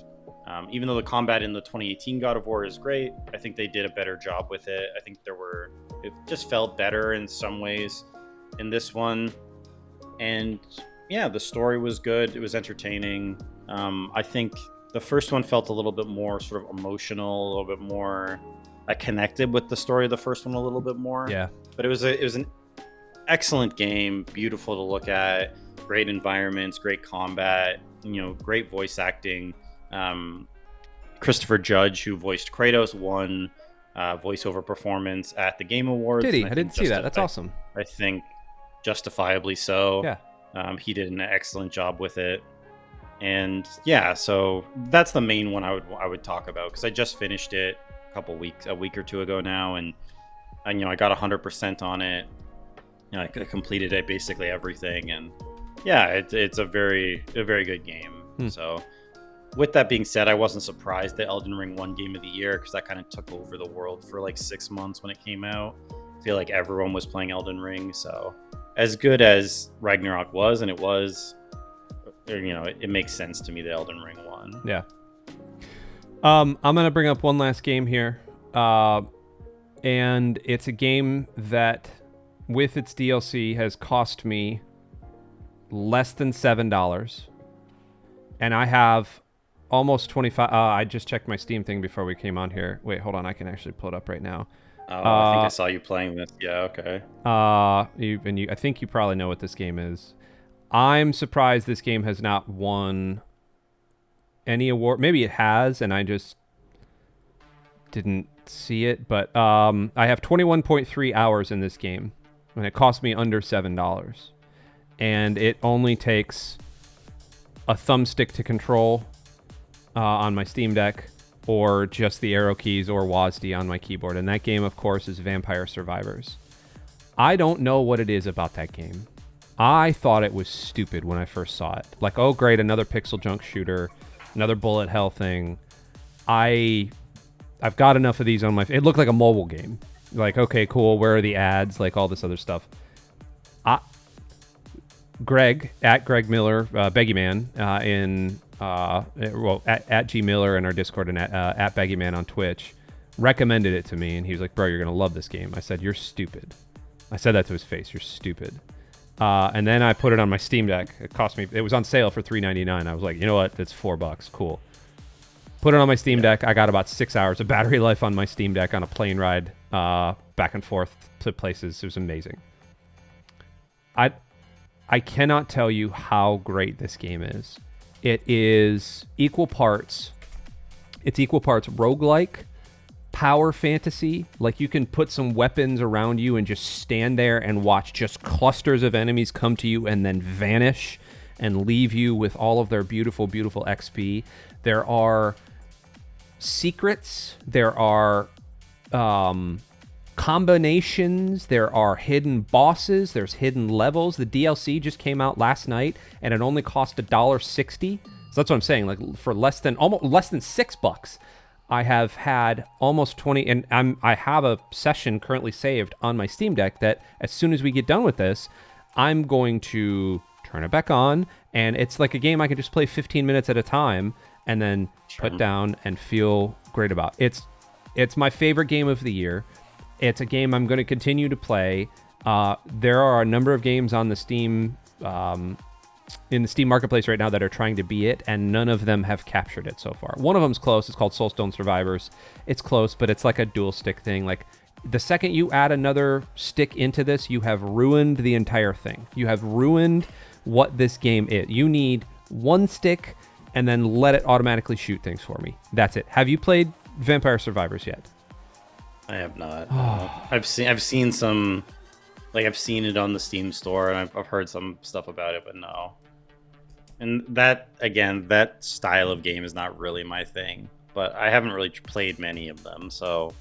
Even though the combat in the 2018 God of War is great, I think they did a better job with it. I think it just felt better in some ways in this one. And yeah, the story was good. It was entertaining. I think the first one felt a little bit more sort of emotional, a little bit more. I connected with the story of the first one a little bit more. Yeah. But it was an excellent game, beautiful to look at, great environments, great combat, great voice acting. Christopher Judge, who voiced Kratos, won voiceover performance at the Game Awards. Did he? I didn't see that. That's awesome. I think justifiably so. Yeah. He did an excellent job with it. And yeah, so that's the main one I would talk about, because I just finished it a week or two ago now, and I got 100% on it. I completed it, basically everything, and yeah, it's a very good game. So with that being said, I wasn't surprised that Elden Ring won Game of the Year, because that kind of took over the world for like 6 months when it came out. I feel like everyone was playing Elden Ring, so as good as Ragnarok was, and it was, it makes sense to me that Elden Ring won. Yeah. I'm gonna bring up one last game here, and it's a game that, with its DLC, has cost me less than $7, and I have almost 25. I just checked my Steam thing before we came on here. Wait, hold on, I can actually pull it up right now. I think I saw you playing this. Yeah, okay. I think you probably know what this game is. I'm surprised this game has not won any award. Maybe it has, and I just didn't see it. But I have 21.3 hours in this game, and it cost me under $7. And it only takes a thumbstick to control on my Steam Deck, or just the arrow keys or WASD on my keyboard. And that game, of course, is Vampire Survivors. I don't know what it is about that game. I thought it was stupid when I first saw it. Like, oh great, another pixel junk shooter, another bullet hell thing. I've got enough of these on my... It looked like a mobile game. Like, okay, cool, where are the ads? Like, all this other stuff. Greg, at Greg Miller, Beggyman, at G Miller in our Discord, and at Beggyman on Twitch, recommended it to me, and he was like, bro, you're going to love this game. I said, you're stupid. I said that to his face, you're stupid. And then I put it on my Steam Deck. It was on sale for $3.99. I was like, you know what? It's $4. Cool. Put it on my Steam Deck. I got about 6 hours of battery life on my Steam Deck on a plane ride back and forth to places. It was amazing. I cannot tell you how great this game is. It is equal parts. It's equal parts roguelike, power fantasy. Like, you can put some weapons around you and just stand there and watch just clusters of enemies come to you and then vanish and leave you with all of their beautiful, beautiful XP. There are secrets. There are combinations. There are hidden bosses. There's hidden levels. The DLC just came out last night, and it only cost $1.60. So that's what I'm saying. Like, for less than $6, I have had almost 20, and I have a session currently saved on my Steam Deck that as soon as we get done with this, I'm going to turn it back on, and it's like a game I can just play 15 minutes at a time and then put down and feel great about. It's my favorite game of the year. It's a game I'm going to continue to play. There are a number of games on the Steam in the Steam Marketplace right now that are trying to be it, and none of them have captured it so far. One of them's close. It's called Soulstone Survivors. It's close, but it's like a dual stick thing. Like, the second you add another stick into this, you have ruined the entire thing. You have ruined what this game is. You need one stick and then let it automatically shoot things for me. That's it. Have you played Vampire Survivors yet? I have not. I've seen some, like, I've seen it on the Steam store, and I've heard some stuff about it, but no. And that, again, that style of game is not really my thing. But I haven't really played many of them, so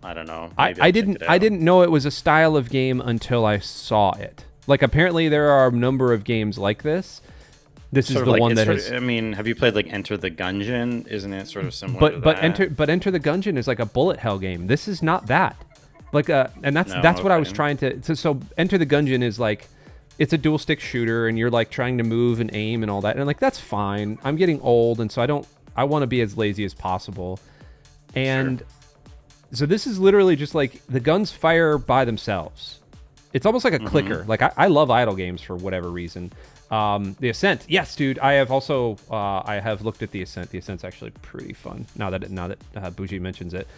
I don't know. Maybe I'll check it out. I didn't know it was a style of game until I saw it. Like apparently there are a number of games like this. This is the one that has. I mean, have you played like Enter the Gungeon? Isn't it sort of similar to that? But Enter the Gungeon is like a bullet hell game. This is not that. Like and that's what I was trying to. So Enter the Gungeon is like, it's a dual stick shooter, and you're like trying to move and aim and all that, and like that's fine. I'm getting old, and so I want to be as lazy as possible, and so this is literally just like the guns fire by themselves. It's almost like a clicker. Like I love idle games for whatever reason. The Ascent, yes, dude. I have also I have looked at the Ascent. The Ascent's actually pretty fun. Now that Bougie mentions it.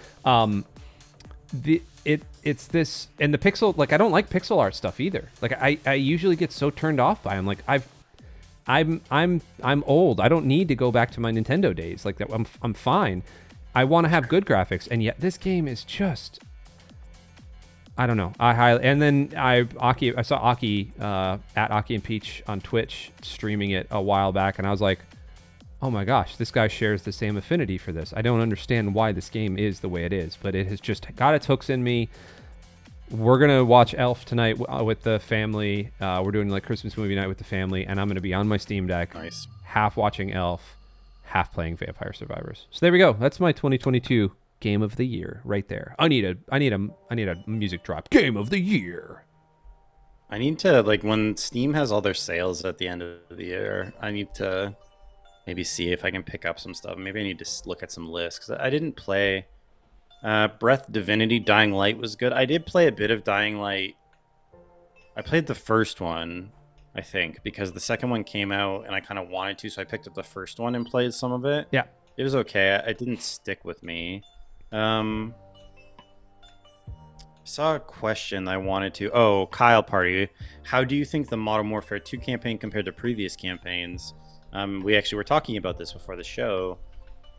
It's this, and the pixel, like I don't like pixel art stuff either. Like I usually get so turned off by them. Like I'm old. I don't need to go back to my Nintendo days. Like that, I'm fine. I want to have good graphics, and yet this game is just, I don't know. And then I saw Aki at Aki and Peach on Twitch streaming it a while back, and I was like, oh my gosh, this guy shares the same affinity for this. I don't understand why this game is the way it is, but it has just got its hooks in me. We're gonna watch Elf tonight with the family. We're doing like Christmas movie night with the family, and I'm gonna be on my Steam Deck, half watching Elf, half playing Vampire Survivors. So there we go. That's my 2022 Game of the Year right there. I need a music drop. Game of the Year. I need to, like, when Steam has all their sales at the end of the year, I need to maybe see if I can pick up some stuff. Maybe I need to look at some lists, because I didn't play Breath Divinity. Dying Light was good. I did play a bit of Dying Light. I played the first one, I think, because the second one came out and I kind of wanted to, so I picked up the first one and played some of it. Yeah. It was okay. It didn't stick with me. I saw a question I wanted to... Oh, Kyle Party. How do you think the Modern Warfare 2 campaign compared to previous campaigns? We actually were talking about this before the show,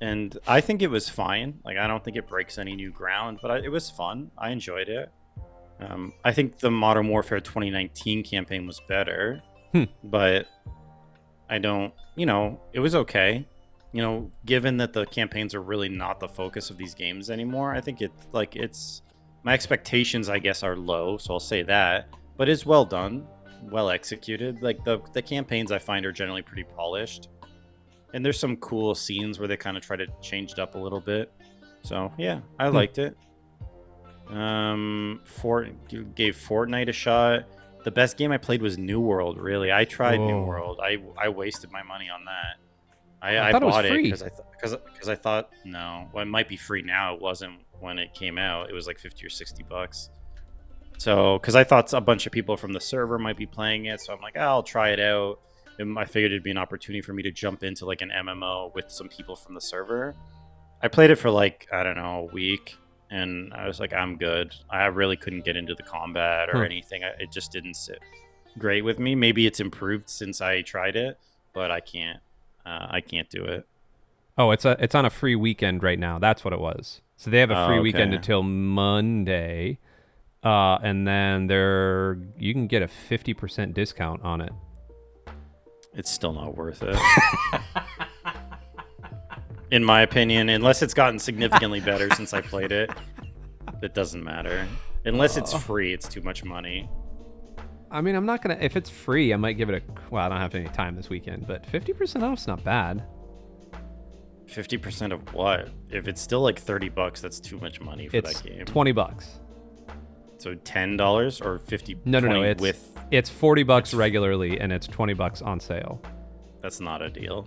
and I think it was fine. Like, I don't think it breaks any new ground, but it was fun. I enjoyed it. I think the Modern Warfare 2019 campaign was better, but I don't... it was okay. Given that the campaigns are really not the focus of these games anymore, I think it's my expectations, I guess, are low, so I'll say that. But it's well done, well executed. Like the campaigns I find are generally pretty polished, and there's some cool scenes where they kind of try to change it up a little bit. So yeah, I liked it. Gave Fortnite a shot. The best game I played was New World. Really, I tried New World. I wasted my money on that. I bought it because I thought, no, well, it might be free now. It wasn't when it came out. It was like $50 or $60. So, because I thought a bunch of people from the server might be playing it, so I'm like, I'll try it out. And I figured it'd be an opportunity for me to jump into like an MMO with some people from the server. I played it for like, I don't know, a week, and I was like, I'm good. I really couldn't get into the combat or anything. It just didn't sit great with me. Maybe it's improved since I tried it, but I can't do it. Oh, it's on a free weekend right now. That's what it was. So they have a free weekend until Monday, and then you can get a 50% discount on it. It's still not worth it, in my opinion. Unless it's gotten significantly better since I played it, it doesn't matter. Unless it's free, it's too much money. I mean, I'm not gonna. If it's free, I might give it a. Well, I don't have any time this weekend, but 50% off's not bad. 50% of what? If it's still like $30, that's too much money for that game. $20. So $10 or 50? No. It's $40 regularly, and it's $20 on sale. That's not a deal.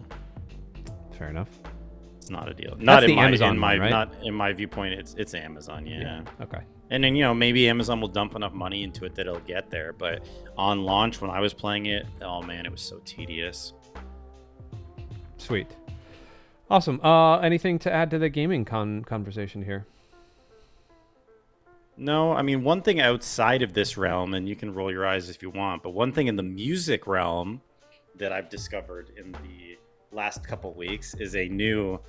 Fair enough. It's not a deal. Not in Amazon, right? Not in my viewpoint. It's Amazon. Yeah. Okay. And then, maybe Amazon will dump enough money into it that it'll get there. But on launch, when I was playing it, oh man, it was so tedious. Sweet. Awesome. Anything to add to the gaming conversation here? No, I mean, one thing outside of this realm, and you can roll your eyes if you want, but one thing in the music realm that I've discovered in the last couple weeks is a new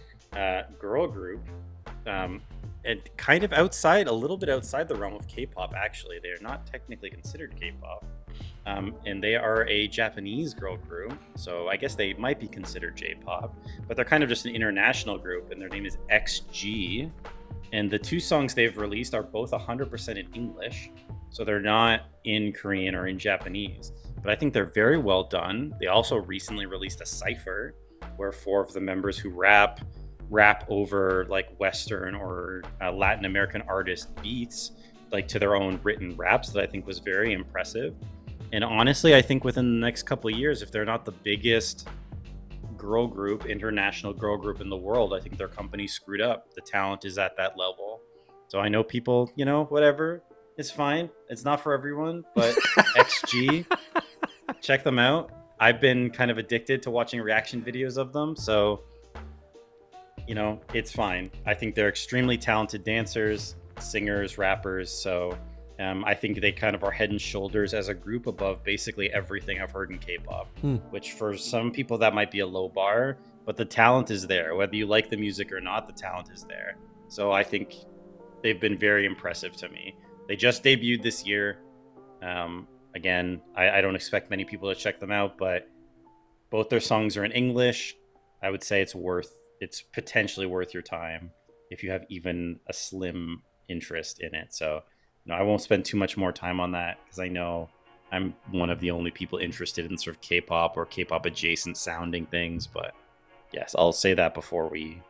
girl group. And kind of a little bit outside the realm of K-pop, actually. They're not technically considered K-pop. And they are a Japanese girl group, so I guess they might be considered J-pop, but they're kind of just an international group, and their name is XG. And the two songs they've released are both 100% in English, so they're not in Korean or in Japanese. But I think they're very well done. They also recently released a cipher where four of the members who rap over like Western or Latin American artist beats, like to their own written raps, that I think was very impressive. And honestly, I think within the next couple of years, if they're not the biggest girl group, international girl group in the world, I think their company screwed up. The talent is at that level. So I know people, whatever, it's fine. It's not for everyone, but XG, check them out. I've been kind of addicted to watching reaction videos of them, so it's fine. I think they're extremely talented dancers, singers, rappers, so I think they kind of are head and shoulders as a group above basically everything I've heard in K-pop, which for some people that might be a low bar, but the talent is there. Whether you like the music or not, the talent is there. So I think they've been very impressive to me. They just debuted this year. Again, I don't expect many people to check them out, but both their songs are in English. I would say it's potentially worth your time if you have even a slim interest in it. So I won't spend too much more time on that because I know I'm one of the only people interested in sort of K-pop or K-pop adjacent sounding things. But yes, I'll say that before we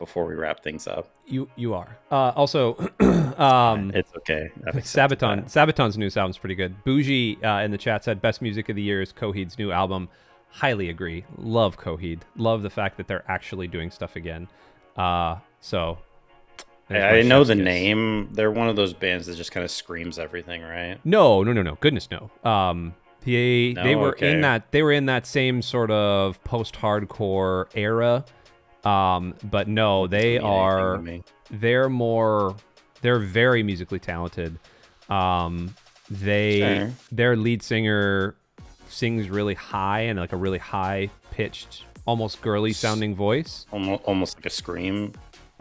wrap things up. You are. Also, it's okay. Sabaton's new album's pretty good. Bougie in the chat said best music of the year is Coheed's new album. Highly agree. Love Coheed. Love the fact that they're actually doing stuff again. So I know the name. They're one of those bands that just kind of screams everything, right? No. Goodness no. They were in that same sort of post-hardcore era. But no, they're very musically talented. Their lead singer sings really high and like a really high pitched, almost girly sounding voice. Almost like a scream.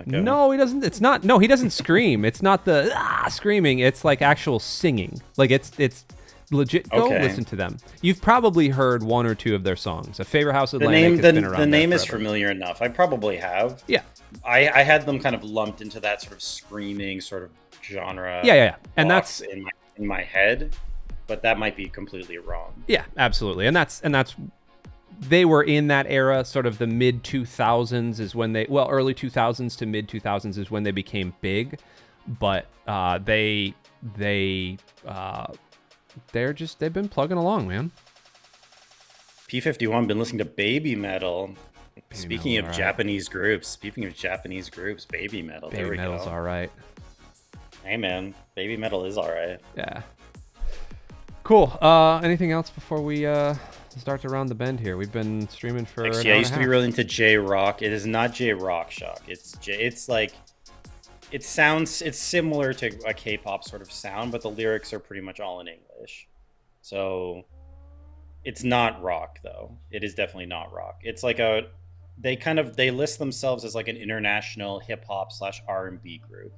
No, he doesn't. It's not. No, he doesn't scream. It's not the screaming. It's like actual singing. Like it's legit. Go listen to them. You've probably heard one or two of their songs. A Favorite House Atlantic. The name is familiar enough. I probably have. Yeah. I had them kind of lumped into that sort of screaming sort of genre. Yeah. And that's in my head, but that might be completely wrong. Yeah, absolutely. And that's they were in that era, sort of the mid 2000s is when early 2000s to mid 2000s is when they became big, but they've been plugging along, man. P51 been listening to Baby Metal. Speaking of right. Japanese groups, Baby Metal. Baby Metal's all right. Hey man, Baby Metal is all right. Yeah. Cool. Anything else before we start to round the bend here? We've been streaming for Actually, I used to be really into J-rock. It is not J-rock, Shock. It's similar to a K-pop sort of sound, but the lyrics are pretty much all in English. So it's not rock though. It is definitely not rock. It's like they list themselves as like an international hip hop / R&B group.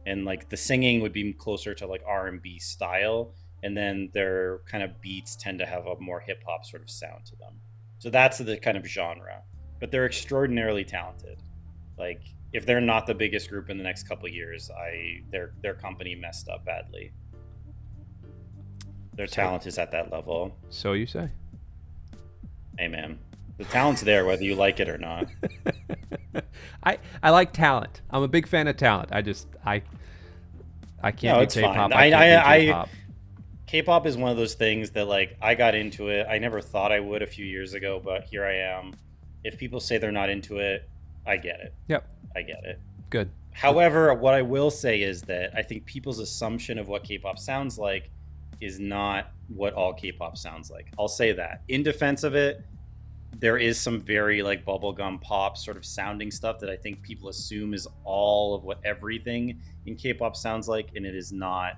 And like the singing would be closer to like R&B style. And then their kind of beats tend to have a more hip hop sort of sound to them. So that's the kind of genre. But they're extraordinarily talented. Like if they're not the biggest group in the next couple of years, their company messed up badly. Their talent is at that level. So you say. Hey man, the talent's there whether you like it or not. I like talent. I'm a big fan of talent. I can't do K-pop. I can't do J-pop. K-pop is one of those things that like I got into it. I never thought I would a few years ago, but here I am. If people say they're not into it, I get it. Yep. I get it. Good. However, what I will say is that I think people's assumption of what K-pop sounds like is not what all K-pop sounds like. I'll say that. In defense of it, there is some very like bubblegum pop sort of sounding stuff that I think people assume is all of what everything in K-pop sounds like, and it is not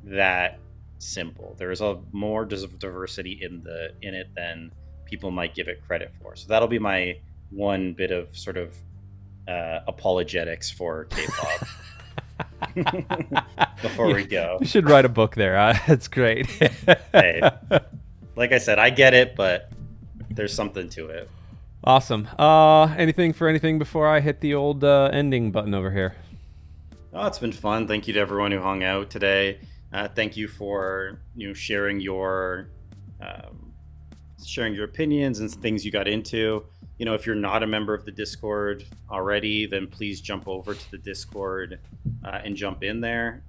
that simple. There is a more diversity in it than people might give it credit for. So that'll be my one bit of sort of apologetics for K-pop. before we go. You should write a book there. That's great. Hey, like I said, I get it, but there's something to it. Awesome. Anything for anything before I hit the old ending button over here? Oh, it's been fun. Thank you to everyone who hung out today. Thank you for um, sharing your opinions and things you got into. If you're not a member of the Discord already, then please jump over to the Discord and jump in there.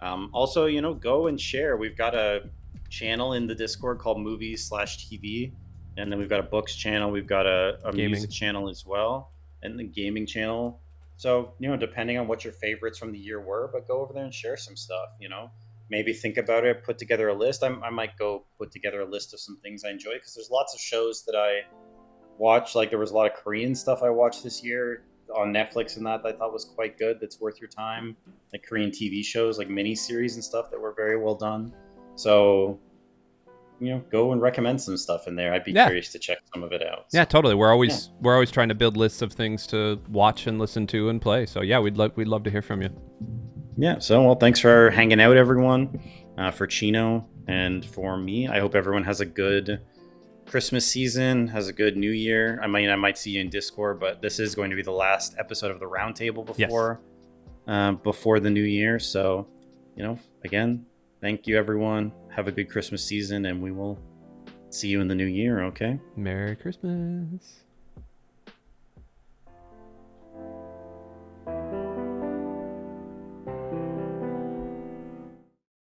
Also, go and share. We've got a channel in the Discord called Movies/TV, and then we've got a books channel. We've got a music channel as well, and the gaming channel. So, depending on what your favorites from the year were, but go over there and share some stuff. Maybe think about it, put together a list. I might go put together a list of some things I enjoy, because there's lots of shows that I watch. Like, there was a lot of Korean stuff I watched this year on Netflix and that I thought was quite good. That's worth your time. Like Korean TV shows, like mini series and stuff that were very well done. So, go and recommend some stuff in there. I'd be curious to check some of it out. So. Yeah, totally. We're always trying to build lists of things to watch and listen to and play. So yeah, we'd love to hear from you. Yeah. So, well, thanks for hanging out, everyone. For Chino and for me, I hope everyone has a good Christmas season, has a good New Year. I might see you in Discord, but this is going to be the last episode of the Roundtable before the New Year. So, again, thank you, everyone. Have a good Christmas season, and we will see you in the new year. Okay. Merry Christmas.